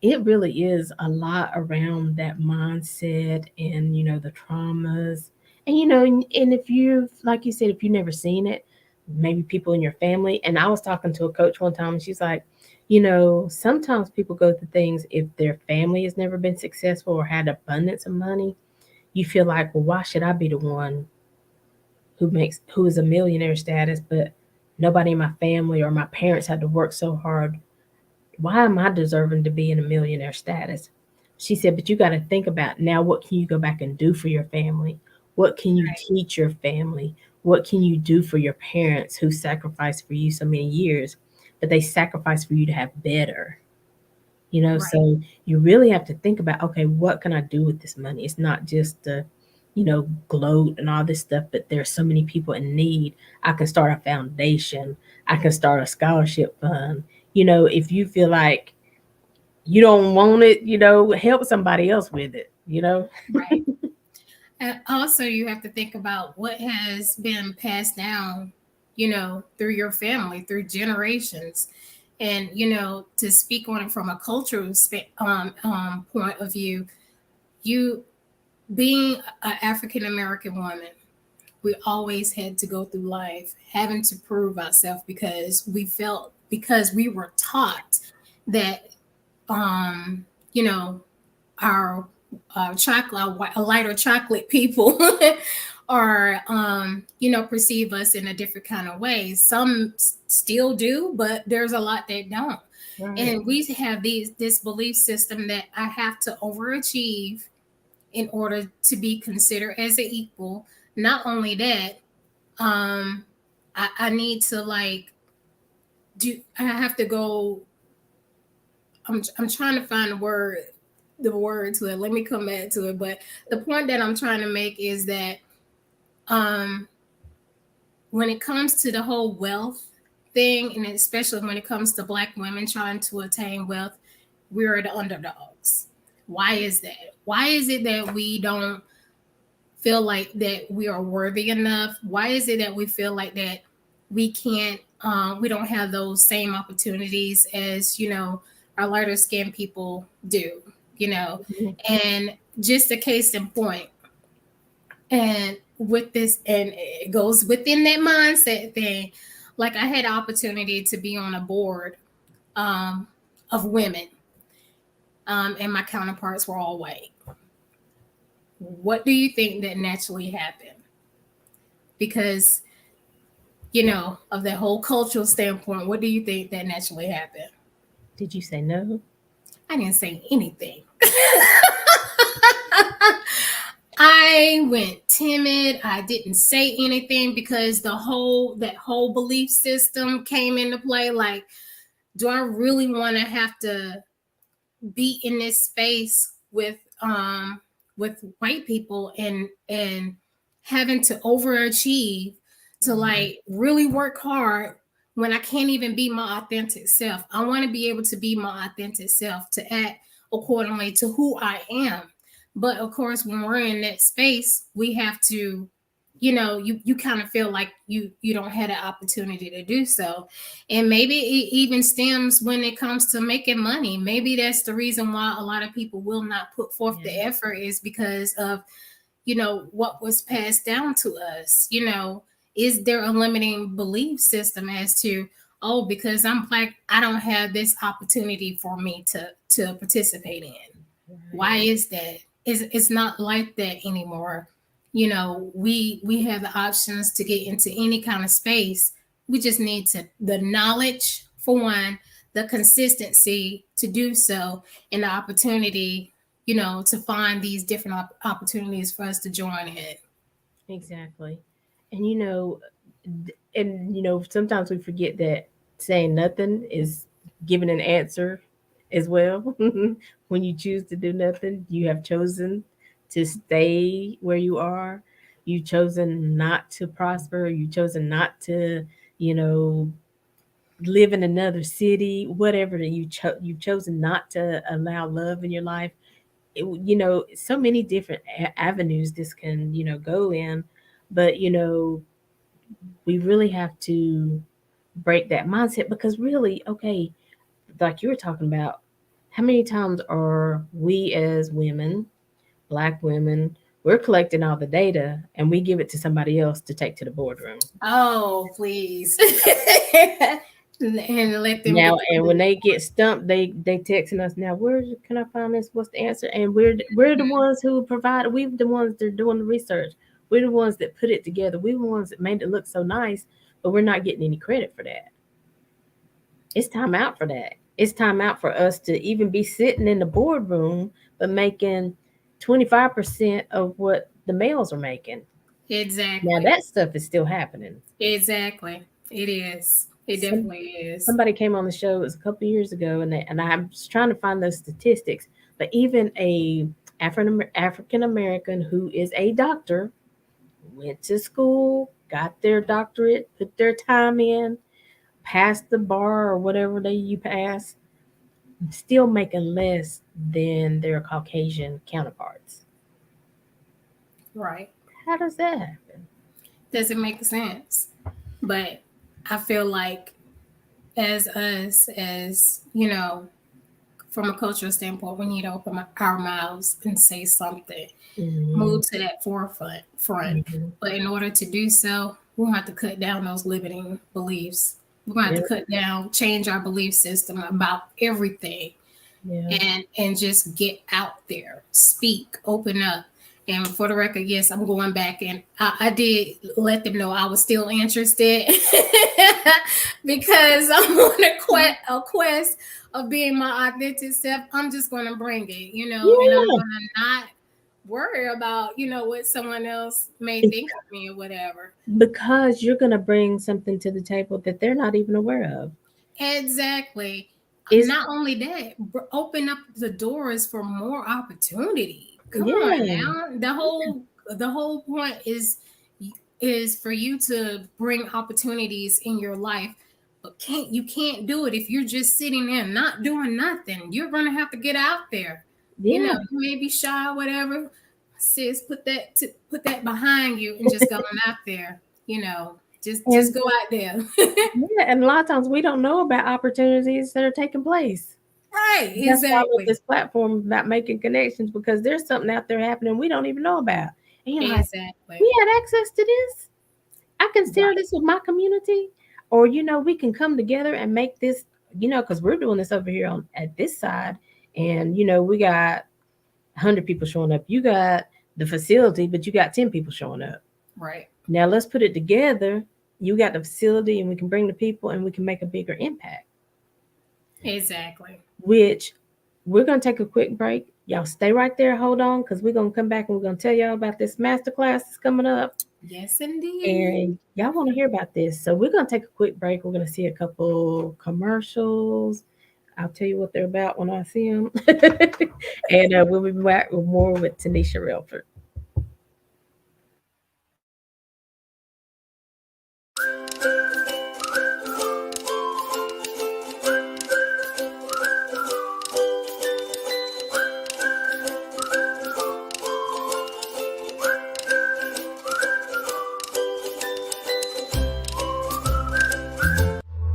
[SPEAKER 1] it really is a lot around that mindset and the traumas and and if you've like you said if you've never seen it, maybe people in your family. And I was talking to a coach one time and she's like, sometimes people go through things if their family has never been successful or had abundance of money. You feel like, well, why should I be the one who is a millionaire status, but nobody in my family or my parents had to work so hard? Why am I deserving to be in a millionaire status? She said, but you got to think about now, what can you go back and do for your family? What can you
[SPEAKER 2] Right.
[SPEAKER 1] teach your family? What can you do for your parents who sacrificed for you so many years, but they sacrificed for you to have better?
[SPEAKER 2] Right.
[SPEAKER 1] So you really have to think about, okay, what can I do with this money? It's not just the, gloat and all this stuff, but there's so many people in need. I can start a foundation. I can start a scholarship fund. If you feel like you don't want it, help somebody else with it.
[SPEAKER 2] Right. And also, you have to think about what has been passed down, through your family, through generations. And, to speak on it from a cultural point of view, you being an African American woman, we always had to go through life having to prove ourselves because we were taught that, um, you know, our chocolate, lighter chocolate people are, perceive us in a different kind of way. Some still do, but there's a lot that don't.
[SPEAKER 1] Right.
[SPEAKER 2] And we have this belief system that I have to overachieve in order to be considered as an equal. Not only that, um, I need to like I have to go. I'm trying to find the word to it. Let me come back to it. But the point that I'm trying to make is that um, when it comes to the whole wealth thing, and especially when it comes to Black women trying to attain wealth, we're the underdogs. Why is that? Why is it that we don't feel like that we are worthy enough? Why is it that we feel like that we can't, we don't have those same opportunities as, our lighter skinned people do, you know?
[SPEAKER 1] Mhm.
[SPEAKER 2] And just a case in point, and with this, and it goes within that mindset thing. Like I had the opportunity to be on a board um, of women, and my counterparts were all white. What do you think that naturally happened? Because of that whole cultural standpoint, what do you think that naturally happened?
[SPEAKER 1] Did you say no?
[SPEAKER 2] I didn't say anything. I went timid. I didn't say anything because that whole belief system came into play. Like, do I really want to have to be in this space with white people and having to overachieve to like really work hard when I can't even be my authentic self? I want to be able to be my authentic self, to act accordingly to who I am. But of course, when we're in that space, we have to, you kind of feel like you don't have the opportunity to do so. And maybe it even stems when it comes to making money. Maybe that's the reason why a lot of people will not put forth the
[SPEAKER 1] Yeah.
[SPEAKER 2] effort, is because of what was passed down to us. Is there a limiting belief system as to, oh, because I'm Black, I don't have this opportunity for me to participate in? Why
[SPEAKER 1] Right.
[SPEAKER 2] is that? It's not like that anymore. We have the options to get into any kind of space. We just need to the knowledge for one, the consistency to do so, and the opportunity, to find these different opportunities for us to join in.
[SPEAKER 1] Exactly. And sometimes we forget that saying nothing is giving an answer as well. When you choose to do nothing, you have chosen to stay where you are. You've chosen not to prosper. You've chosen not to, you know, live in another city, whatever that you've chosen not to allow love in your life. So many different avenues this can, go in, but we really have to break that mindset because really, okay, like you were talking about, how many times are we as women, Black women, we're collecting all the data and we give it to somebody else to take to the boardroom.
[SPEAKER 2] Oh, please. And let them get
[SPEAKER 1] Now,
[SPEAKER 2] the
[SPEAKER 1] and when
[SPEAKER 2] credit.
[SPEAKER 1] they get stumped, they texting us now. Where can I find this? What's the answer? And we're the ones who provide. We're the ones that are doing the research. We're the ones that put it together. We're the ones that made it look so nice, but we're not getting any credit for that. It's time out for that. It's time out for us to even be sitting in the boardroom, but making 25% of what the males are making. Now
[SPEAKER 2] Exactly.
[SPEAKER 1] that stuff is still happening.
[SPEAKER 2] Exactly. It is. It
[SPEAKER 1] Some
[SPEAKER 2] definitely is.
[SPEAKER 1] somebody came on the show, it was a couple of years ago, and I was trying to find those statistics. But even a African American who is a doctor went to school, got their doctorate, put their time in, passed the bar or whatever they you pass, still making less than their Caucasian counterparts.
[SPEAKER 2] Right.
[SPEAKER 1] How does that happen?
[SPEAKER 2] Doesn't make sense. But I feel like as us, as from a cultural standpoint, we need to open our mouths and say something,
[SPEAKER 1] Hmm.
[SPEAKER 2] move to that front.
[SPEAKER 1] Hmm.
[SPEAKER 2] But in order to do so, we'll have to cut down those limiting beliefs. We're going to have
[SPEAKER 1] Yeah,
[SPEAKER 2] to cut down, change our belief system about everything,
[SPEAKER 1] yeah,
[SPEAKER 2] and just get out there, speak, open up. And for the record, yes, I'm going back, and I did let them know I was still interested because I'm on a quest of being my authentic self. I'm just going to bring it, and I'm
[SPEAKER 1] yeah.
[SPEAKER 2] going to not worry about what someone else may think of me or whatever.
[SPEAKER 1] Because you're gonna bring something to the table that they're not even aware of.
[SPEAKER 2] Exactly.
[SPEAKER 1] It's
[SPEAKER 2] Not only that, open up the doors for more opportunity. Come on
[SPEAKER 1] yeah,
[SPEAKER 2] now. The whole point is is for you to bring opportunities in your life. But you can't do it if you're just sitting there not doing nothing. You're gonna have to get out there. You
[SPEAKER 1] Yeah.
[SPEAKER 2] know, you may be shy or whatever. Sis, put that behind you and just go on out there. You know, just
[SPEAKER 1] And
[SPEAKER 2] go out there.
[SPEAKER 1] yeah, and a lot of times we don't know about opportunities that are taking place.
[SPEAKER 2] Right,
[SPEAKER 1] That's why I love
[SPEAKER 2] exactly.
[SPEAKER 1] this platform about making connections, because there's something out there happening we don't even know about. And you're like,
[SPEAKER 2] Exactly.
[SPEAKER 1] we had access to this. I can share
[SPEAKER 2] Right,
[SPEAKER 1] this with my community, or we can come together and make this. Because we're doing this over here on at this side, and we got 100 people showing up. You got the facility, but you got 10 people showing up.
[SPEAKER 2] right.
[SPEAKER 1] Now let's put it together. You got the facility, and we can bring the people, and we can make a bigger impact.
[SPEAKER 2] Exactly.
[SPEAKER 1] Which we're gonna take a quick break. Y'all stay right there. Hold on, because we're gonna come back and we're gonna tell y'all about this masterclass that's coming up.
[SPEAKER 2] Yes, indeed.
[SPEAKER 1] And y'all want to hear about this. So we're going to take a quick break. We're going to see a couple commercials. I'll tell you what they're about when I see them. And we'll be back with more with Tanisha Relford.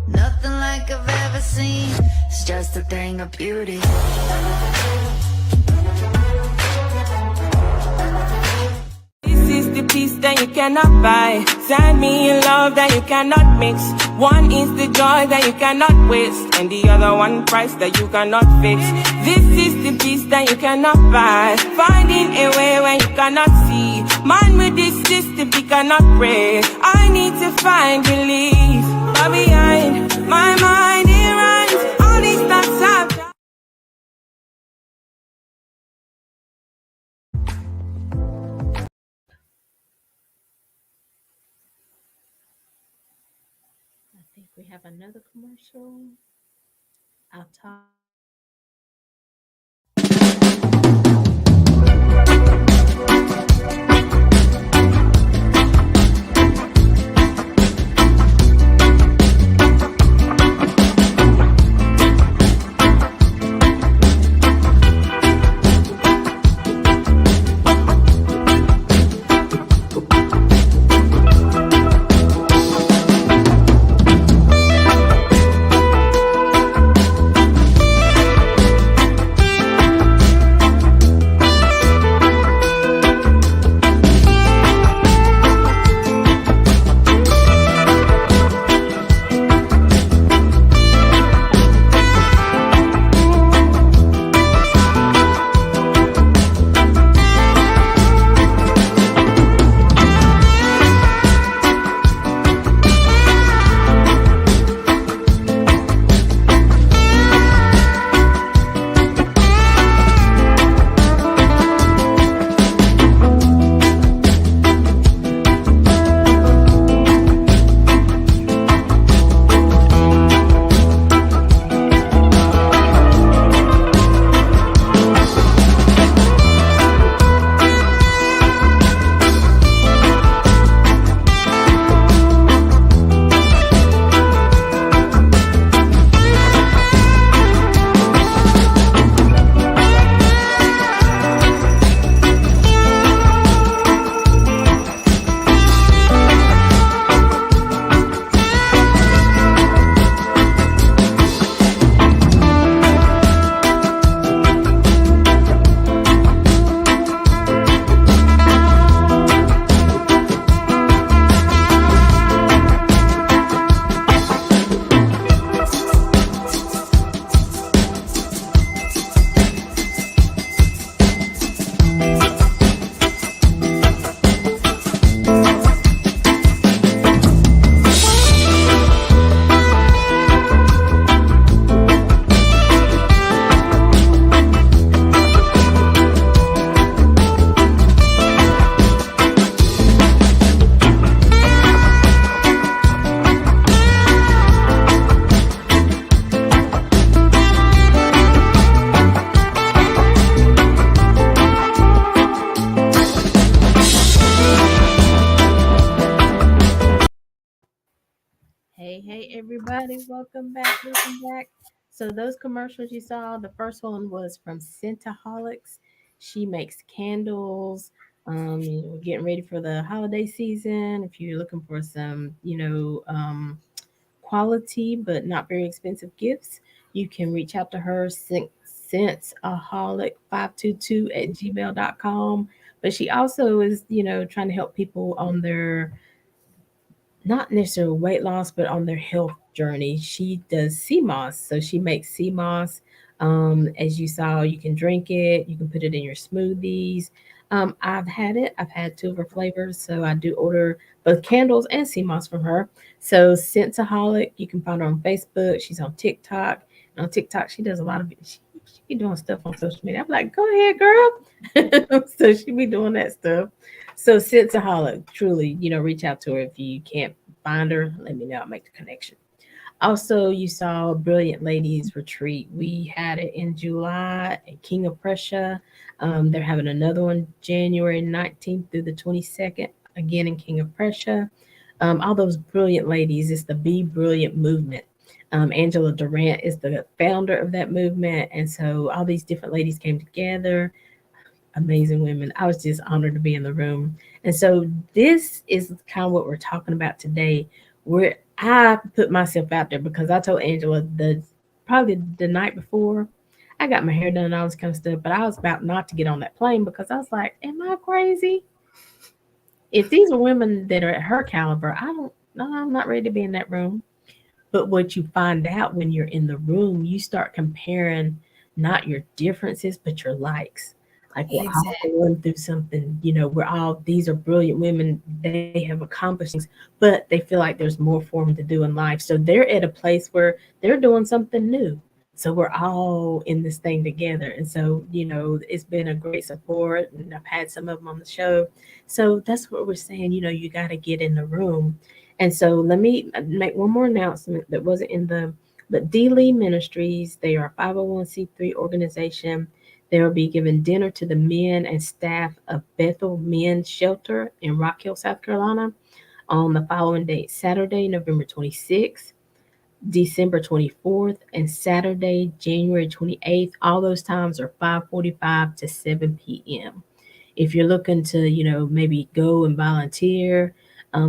[SPEAKER 3] Nothing like I've ever seen. It's just a thing of beauty.
[SPEAKER 4] This is the peace that you cannot buy. Send me in love that you cannot mix. One is the joy that you cannot waste, and the other one price that you cannot fix. This is the peace that you cannot buy. Finding a way when you cannot see. Man with this system, he cannot pray. I need to find relief. But behind my mind, it runs all these thoughts I've done.
[SPEAKER 1] I think we have another commercial. I'll talk. Hey, everybody, welcome back. Welcome back. So, those commercials you saw, the first one was from Scentaholics. She makes candles. We're getting ready for the holiday season. If you're looking for some, quality but not very expensive gifts, you can reach out to her, Scentaholic522 at gmail.com. But she also is, trying to help people on their not necessarily weight loss, but on their health journey. She does sea moss. So she makes sea moss. As you saw, you can drink it, you can put it in your smoothies. I've had it, I've had two of her flavors. So I do order both candles and sea moss from her. So Sensaholic, you can find her on Facebook. She's on TikTok. And on TikTok, she does a lot of she be doing stuff on social media. I'm like, go ahead, girl. So she be doing that stuff. So Sensaholic, truly, reach out to her if you can't find her. Let me know. I'll make the connection. Also, you saw Brilliant Ladies Retreat. We had it in July at King of Prussia. They're having another one January 19th through the 22nd, again in King of Prussia. All those brilliant ladies, it's the Be Brilliant movement. Angela Durant is the founder of that movement. And so all these different ladies came together, amazing women. I was just honored to be in the room. And so this is kind of what we're talking about today. Where I put myself out there because I told Angela probably the night before, I got my hair done and all this kind of stuff, but I was about not to get on that plane because I was like, am I crazy? If these are women that are at her caliber, I don't no, I'm not ready to be in that room. But what you find out when you're in the room, you start comparing not your differences, but your likes. Like we're all
[SPEAKER 2] Exactly.
[SPEAKER 1] going through something, these are brilliant women. They have accomplished things, but they feel like there's more for them to do in life. So they're at a place where they're doing something new. So we're all in this thing together. And so, it's been a great support. And I've had some of them on the show. So that's what we're saying. You got to get in the room. And so let me make one more announcement that wasn't in the, but D. Lee Ministries, they are a 501c3 organization. They will be giving dinner to the men and staff of Bethel Men's Shelter in Rock Hill, South Carolina on the following date, Saturday, November 26th, December 24th, and Saturday, January 28th. All those times are 5:45 to 7 p.m. If you're looking to, maybe go and volunteer,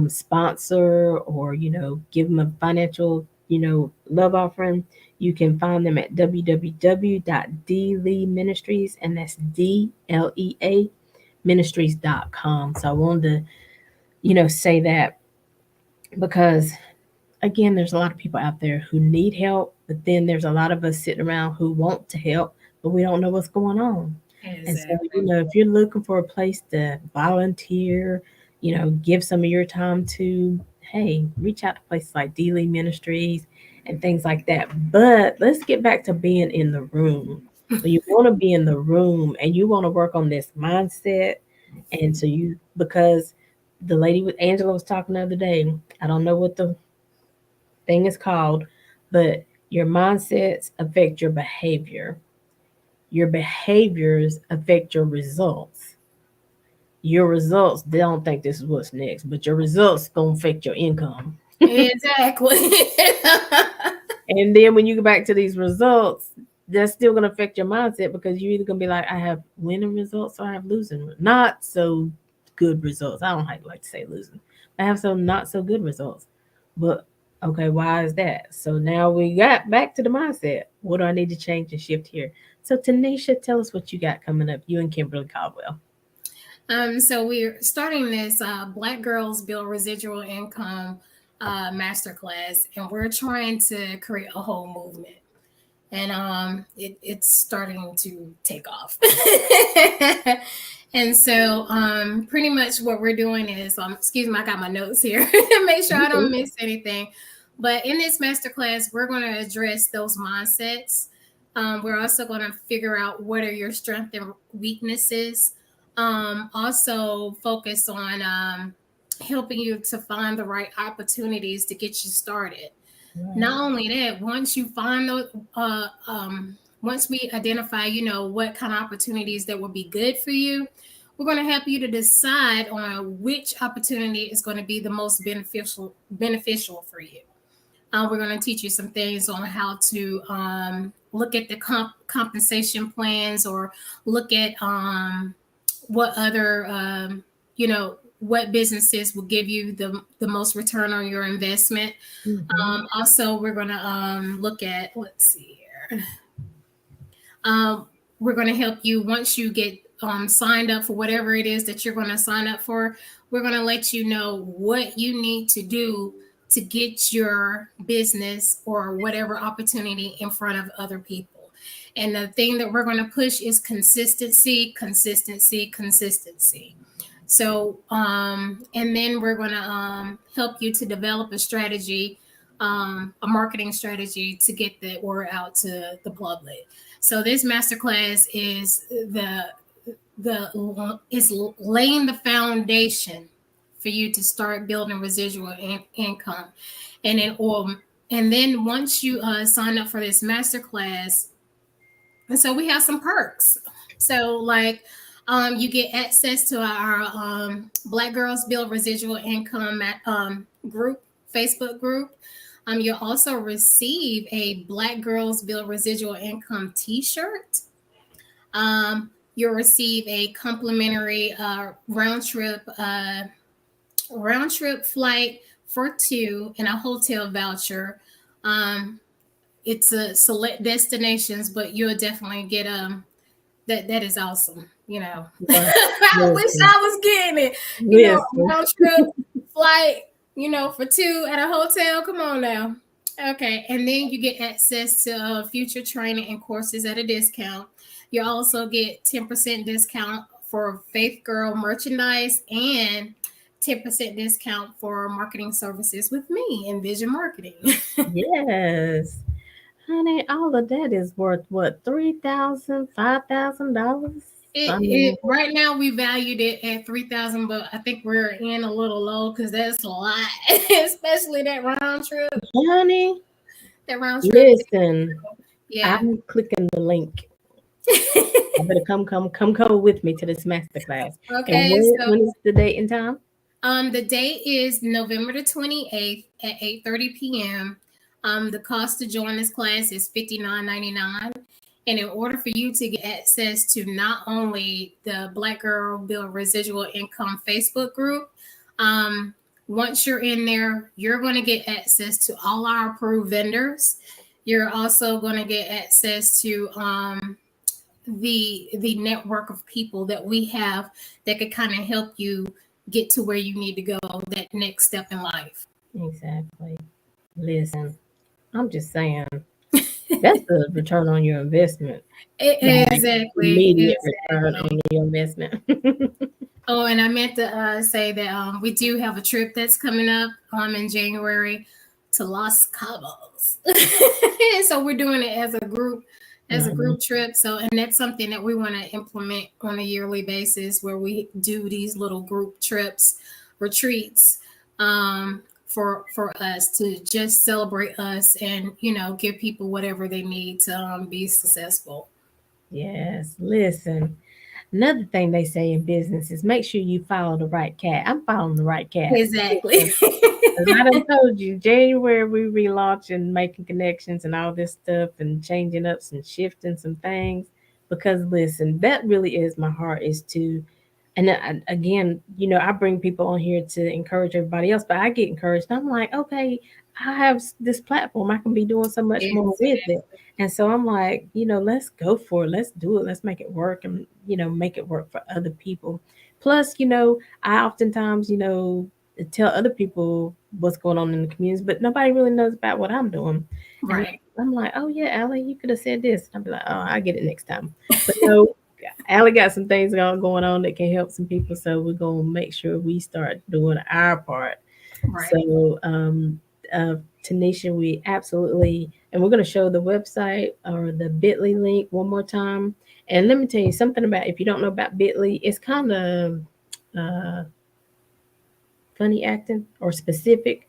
[SPEAKER 1] sponsor, or, give them a financial, love offering, you can find them at www.dleeministries, and that's DLEA ministries.com. So I wanted to, say that because again, there's a lot of people out there who need help, but then there's a lot of us sitting around who want to help, but we don't know what's going on. And so,
[SPEAKER 2] Exactly.
[SPEAKER 1] if you're looking for a place to volunteer, give some of your time to, hey, reach out to places like D. Ministries and things like that. But let's get back to being in the room. So you want to be in the room and you want to work on this mindset. And so because the lady with Angela was talking the other day, I don't know what the thing is called, but your mindsets affect your behavior. Your behaviors affect your results. Your results, they don't think this is what's next, but your results gonna affect your income.
[SPEAKER 2] Exactly.
[SPEAKER 1] And then when you go back to these results, that's still gonna affect your mindset because you're either gonna be like, I have winning results or I have losing, not so good results. I don't like to say losing. I have some not so good results. But okay, why is that? So now we got back to the mindset. What do I need to change and shift here? So Tanisha, tell us what you got coming up. You and Kimberly Caldwell.
[SPEAKER 2] So we're starting this Black Girls Build Residual Income masterclass, and we're trying to create a whole movement. And it's starting to take off. And so pretty much what we're doing is, excuse me, I got my notes here to make sure I don't miss anything. But in this masterclass, we're going to address those mindsets. We're also going to figure out what are your strengths and weaknesses. Also focus on helping you to find the right opportunities to get you started. Not only that, once you find those, once we identify, what kind of opportunities that will be good for you, we're going to help you to decide on which opportunity is going to be the most beneficial for you. We're going to teach you some things on how to look at the compensation plans, or look at what other, what businesses will give you the most return on your investment. Also, we're going to look at, let's see here. We're going to help you once you get signed up for whatever it is that you're going to sign up for. We're going to let you know what you need to do to get your business or whatever opportunity in front of other people. And the thing that we're going to push is consistency, consistency, consistency. So, and then we're going to help you to develop a strategy, a marketing strategy to get the word out to the public. So this masterclass is is laying the foundation for you to start building residual income, and then once you sign up for this masterclass, and so we have some perks. So like you get access to our Black Girls Build Residual Income group, Facebook group. You'll also receive a Black Girls Build Residual Income t-shirt. You'll receive a complimentary round trip flight for two and a hotel voucher. It's a select destinations, but you'll definitely get that is awesome. I wish I was getting it. Round trip flight, for two at a hotel. Come on now. Okay. And then you get access to future training and courses at a discount. You also get 10% discount for Faith Girl merchandise and 10% discount for marketing services with me in Vision Marketing.
[SPEAKER 1] Yes. Honey, all of that is worth what, $3,000, $5,000?
[SPEAKER 2] Right now we valued it at 3,000, but I think we're in a little low because that's a lot, especially that round trip.
[SPEAKER 1] Honey,
[SPEAKER 2] that round trip.
[SPEAKER 1] Listen,
[SPEAKER 2] Yeah,
[SPEAKER 1] I'm clicking the link. You better come go with me to this masterclass.
[SPEAKER 2] Okay,
[SPEAKER 1] And
[SPEAKER 2] so
[SPEAKER 1] when is the date and time?
[SPEAKER 2] The date is November the 28th at 8:30 p.m. The cost to join this class is $59.99. And in order for you to get access to not only the Black Girl Build Residual Income Facebook group, once you're in there, you're going to get access to all our approved vendors. You're also going to get access to the network of people that we have that could kind of help you get to where you need to go, that next step in life.
[SPEAKER 1] Exactly. Listen, I'm just saying, that's the return on your investment.
[SPEAKER 2] Exactly.
[SPEAKER 1] Immediate return on your investment.
[SPEAKER 2] Oh, and I meant to say that we do have a trip that's coming up in January to Los Cabos. So we're doing it as a group trip. So, and that's something that we want to implement on a yearly basis, where we do these little group trips, retreats, for us to just celebrate us and, give people whatever they need to be successful.
[SPEAKER 1] Yes, listen. Another thing they say in business is make sure you follow the right cat. I'm following the right cat.
[SPEAKER 2] Exactly.
[SPEAKER 1] As I done told you, January we relaunching, making connections and all this stuff and changing up and shifting some things. Because listen, that really is my heart, is to, and again, I bring people on here to encourage everybody else, but I get encouraged. I'm like, okay, I have this platform. I can be doing so much more with it. And so I'm like, let's go for it. Let's do it. Let's make it work and, make it work for other people. Plus, I oftentimes, tell other people what's going on in the communities, but nobody really knows about what I'm doing.
[SPEAKER 2] Right.
[SPEAKER 1] And I'm like, oh yeah, Aly, you could have said this. I'll be like, oh, I get it next time. But no, Aly got some things going on that can help some people, so we're gonna make sure we start doing our part.
[SPEAKER 2] Right.
[SPEAKER 1] So, Tanisha, we absolutely, and we're gonna show the website or the Bitly link one more time. And let me tell you something about, if you don't know about Bitly, it's kind of funny acting or specific.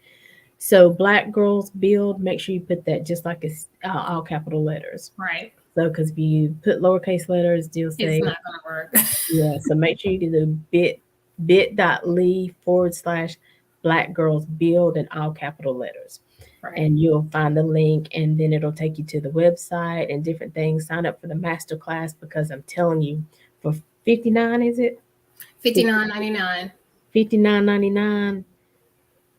[SPEAKER 1] So Black Girls Build, make sure you put that just like it's all capital letters.
[SPEAKER 2] Right.
[SPEAKER 1] So, because if you put lowercase letters, they'll say
[SPEAKER 2] it's not gonna work.
[SPEAKER 1] Yeah. So make sure you do the bit.ly/Black Girls Build in all capital letters.
[SPEAKER 2] Right.
[SPEAKER 1] and you'll find the link, and then it'll take you to the website and different things. Sign up for the master class because I'm telling you, for 59, is it?
[SPEAKER 2] 59.99.
[SPEAKER 1] 59.99,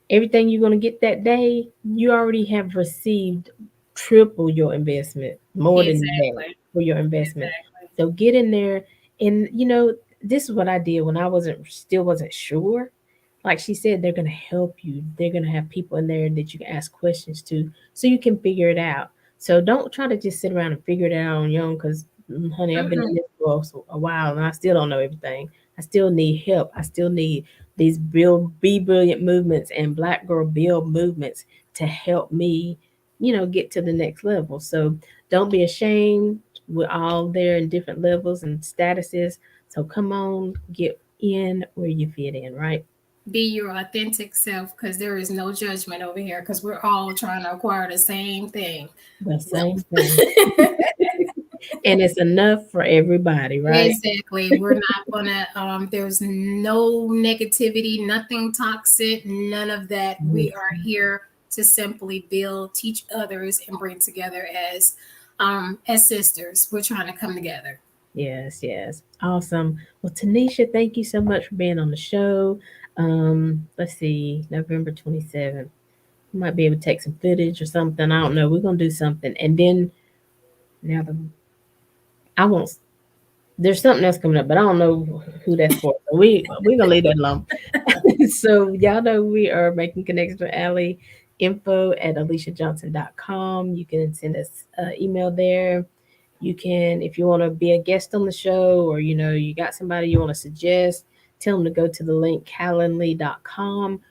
[SPEAKER 1] everything you're going to get that day, you already have received triple your investment, more than that
[SPEAKER 2] Exactly.
[SPEAKER 1] for your investment.
[SPEAKER 2] Exactly.
[SPEAKER 1] So get in there, and this is what I did when I wasn't sure. Like she said, they're going to help you. They're going to have people in there that you can ask questions to, so you can figure it out. So don't try to just sit around and figure it out on your own, because honey, I've been
[SPEAKER 2] Mm-mm.
[SPEAKER 1] in this for a while and I still don't know everything. I still need help. I still need these build be brilliant movements and black girl build movements to help me, get to the next level. So don't be ashamed. We're all there in different levels and statuses. So come on, get in where you fit in, right?
[SPEAKER 2] Be your authentic self, because there is no judgment over here, because we're all trying to acquire the same thing.
[SPEAKER 1] The same thing. And it's enough for everybody, right?
[SPEAKER 2] Exactly. We're not gonna there's no negativity, nothing toxic, none of that. We are here to simply build, teach others, and bring together as sisters. We're trying to come together.
[SPEAKER 1] Yes, yes. Awesome. Well, Tanisha, thank you so much for being on the show. Let's see, November 27th. Might be able to take some footage or something. I don't know. We're gonna do something. And then now I won't, there's something else coming up, but I don't know who that's for. So we're gonna leave that alone. So y'all know we are making connections with Aly. Info at AliciaJohnson.com. You can send us email there. You can, if you want to be a guest on the show, or you got somebody you want to suggest, tell them to go to the link calendly.com/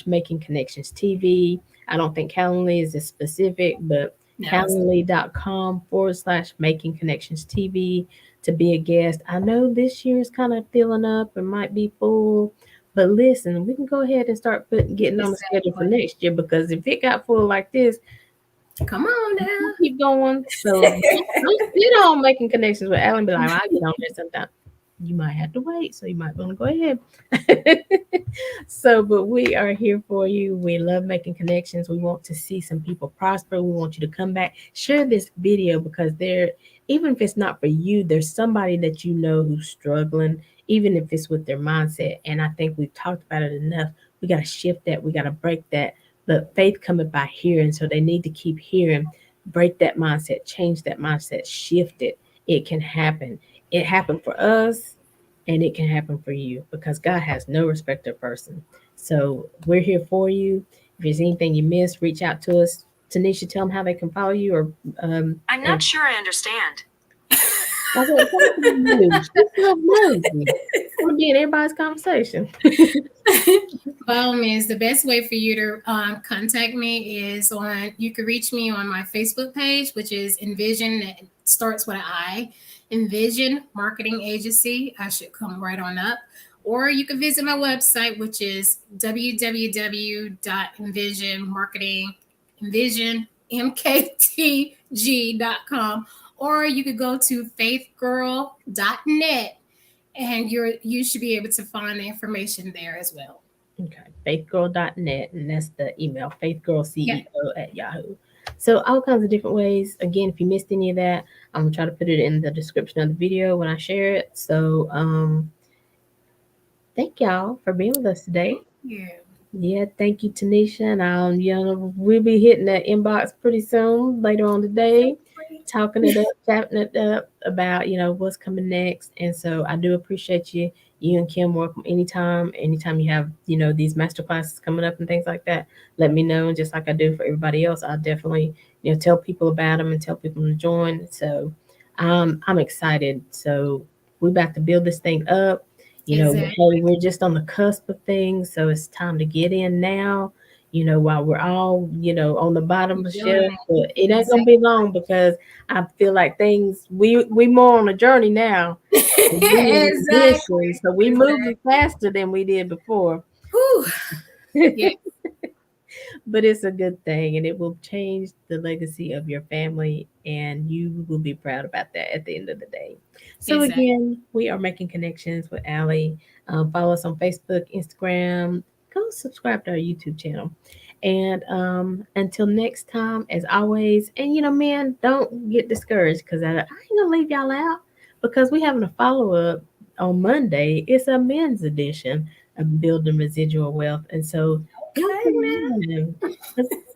[SPEAKER 1] making connections TV. I don't think Calendly is as specific, but
[SPEAKER 2] No,
[SPEAKER 1] calendly.com/ making connections TV to be a guest. I know this year is kind of filling up and might be full, but listen, we can go ahead and start getting on the schedule for
[SPEAKER 2] exactly.
[SPEAKER 1] next year, because if it got full like this,
[SPEAKER 2] Come on
[SPEAKER 1] we'll
[SPEAKER 2] now.
[SPEAKER 1] keep going. So don't sit on making connections with Alan. Be like, "Well, I'll get on there sometime." You might have to wait, so you might want to go ahead. So, but we are here for you. We love making connections. We want to see some people prosper. We want you to come back, share this video, because even if it's not for you, there's somebody that you know who's struggling, even if it's with their mindset. And I think we've talked about it enough. We got to shift that. We got to break that. But faith cometh by hearing, so they need to keep hearing. Break that mindset, change that mindset, shift it. It can happen. It happened for us, and it can happen for you, because God has no respect of person. So we're here for you. If there's anything you missed, reach out to us. Tanisha, tell them how they can follow you, or
[SPEAKER 3] I'm not sure I understand.
[SPEAKER 1] I said, she's so nosy. Want to be in everybody's conversation.
[SPEAKER 2] By all means, the best way for you to contact me is you can reach me on my Facebook page, which is Envision, that starts with an I, Envision Marketing Agency. I should come right on up. Or you can visit my website, which is www.envisionmktg.com. Or you could go to faithgirl.net, and you should be able to find the information there as well.
[SPEAKER 1] Okay, faithgirl.net, and that's the email,
[SPEAKER 2] Yeah,
[SPEAKER 1] faithgirlceo@yahoo. So all kinds of different ways. Again, if you missed any of that, I'm gonna try to put it in the description of the video when I share it. So thank y'all for being with us today.
[SPEAKER 2] yeah.
[SPEAKER 1] Yeah, thank you, Tanisha. And we'll be hitting that inbox pretty soon, later on today, talking it up, chatting it up about, what's coming next. And so I do appreciate you. You and Kim, welcome anytime. Anytime you have, these master classes coming up and things like that, let me know. And just like I do for everybody else, I'll definitely, tell people about them and tell people to join. So I'm excited. So we're about to build this thing up.
[SPEAKER 2] Exactly.
[SPEAKER 1] Hey, we're just on the cusp of things, so it's time to get in now. While we're all, on the bottom of the
[SPEAKER 2] Doing
[SPEAKER 1] shelf, but
[SPEAKER 2] it.
[SPEAKER 1] it ain't gonna be long, because I feel like things we more on a journey now. We in mission,
[SPEAKER 2] Exactly.
[SPEAKER 1] so we moving
[SPEAKER 2] Exactly.
[SPEAKER 1] faster than we did before.
[SPEAKER 2] Whew. Yeah.
[SPEAKER 1] But it's a good thing, and it will change the legacy of your family, and you will be proud about that at the end of the day. So
[SPEAKER 2] Exactly.
[SPEAKER 1] again, we are making connections with Aly. Follow us on Facebook, Instagram. Go subscribe to our YouTube channel. And until next time, as always, and man, don't get discouraged because I ain't gonna leave y'all out because we having a follow up on Monday. It's a men's edition of Building Residual Wealth, and so y'all
[SPEAKER 2] Okay,
[SPEAKER 1] come
[SPEAKER 2] now.
[SPEAKER 1] in.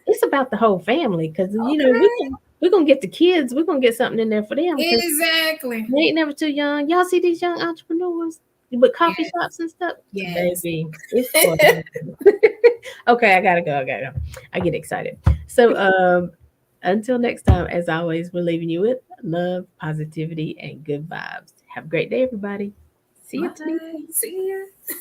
[SPEAKER 1] It's about the whole family because
[SPEAKER 2] Okay.
[SPEAKER 1] we're gonna get the kids. We're gonna get something in there for them because
[SPEAKER 2] Exactly.
[SPEAKER 1] they ain't never too young. Y'all see these young entrepreneurs with coffee
[SPEAKER 2] Yes.
[SPEAKER 1] shops and stuff,
[SPEAKER 2] Yes.
[SPEAKER 1] baby. It's for them. Okay, I gotta go. I gotta go. I get excited. So until next time, as always, we're leaving you with love, positivity, and good vibes. Have a great day, everybody. See you.
[SPEAKER 2] Bye. See ya.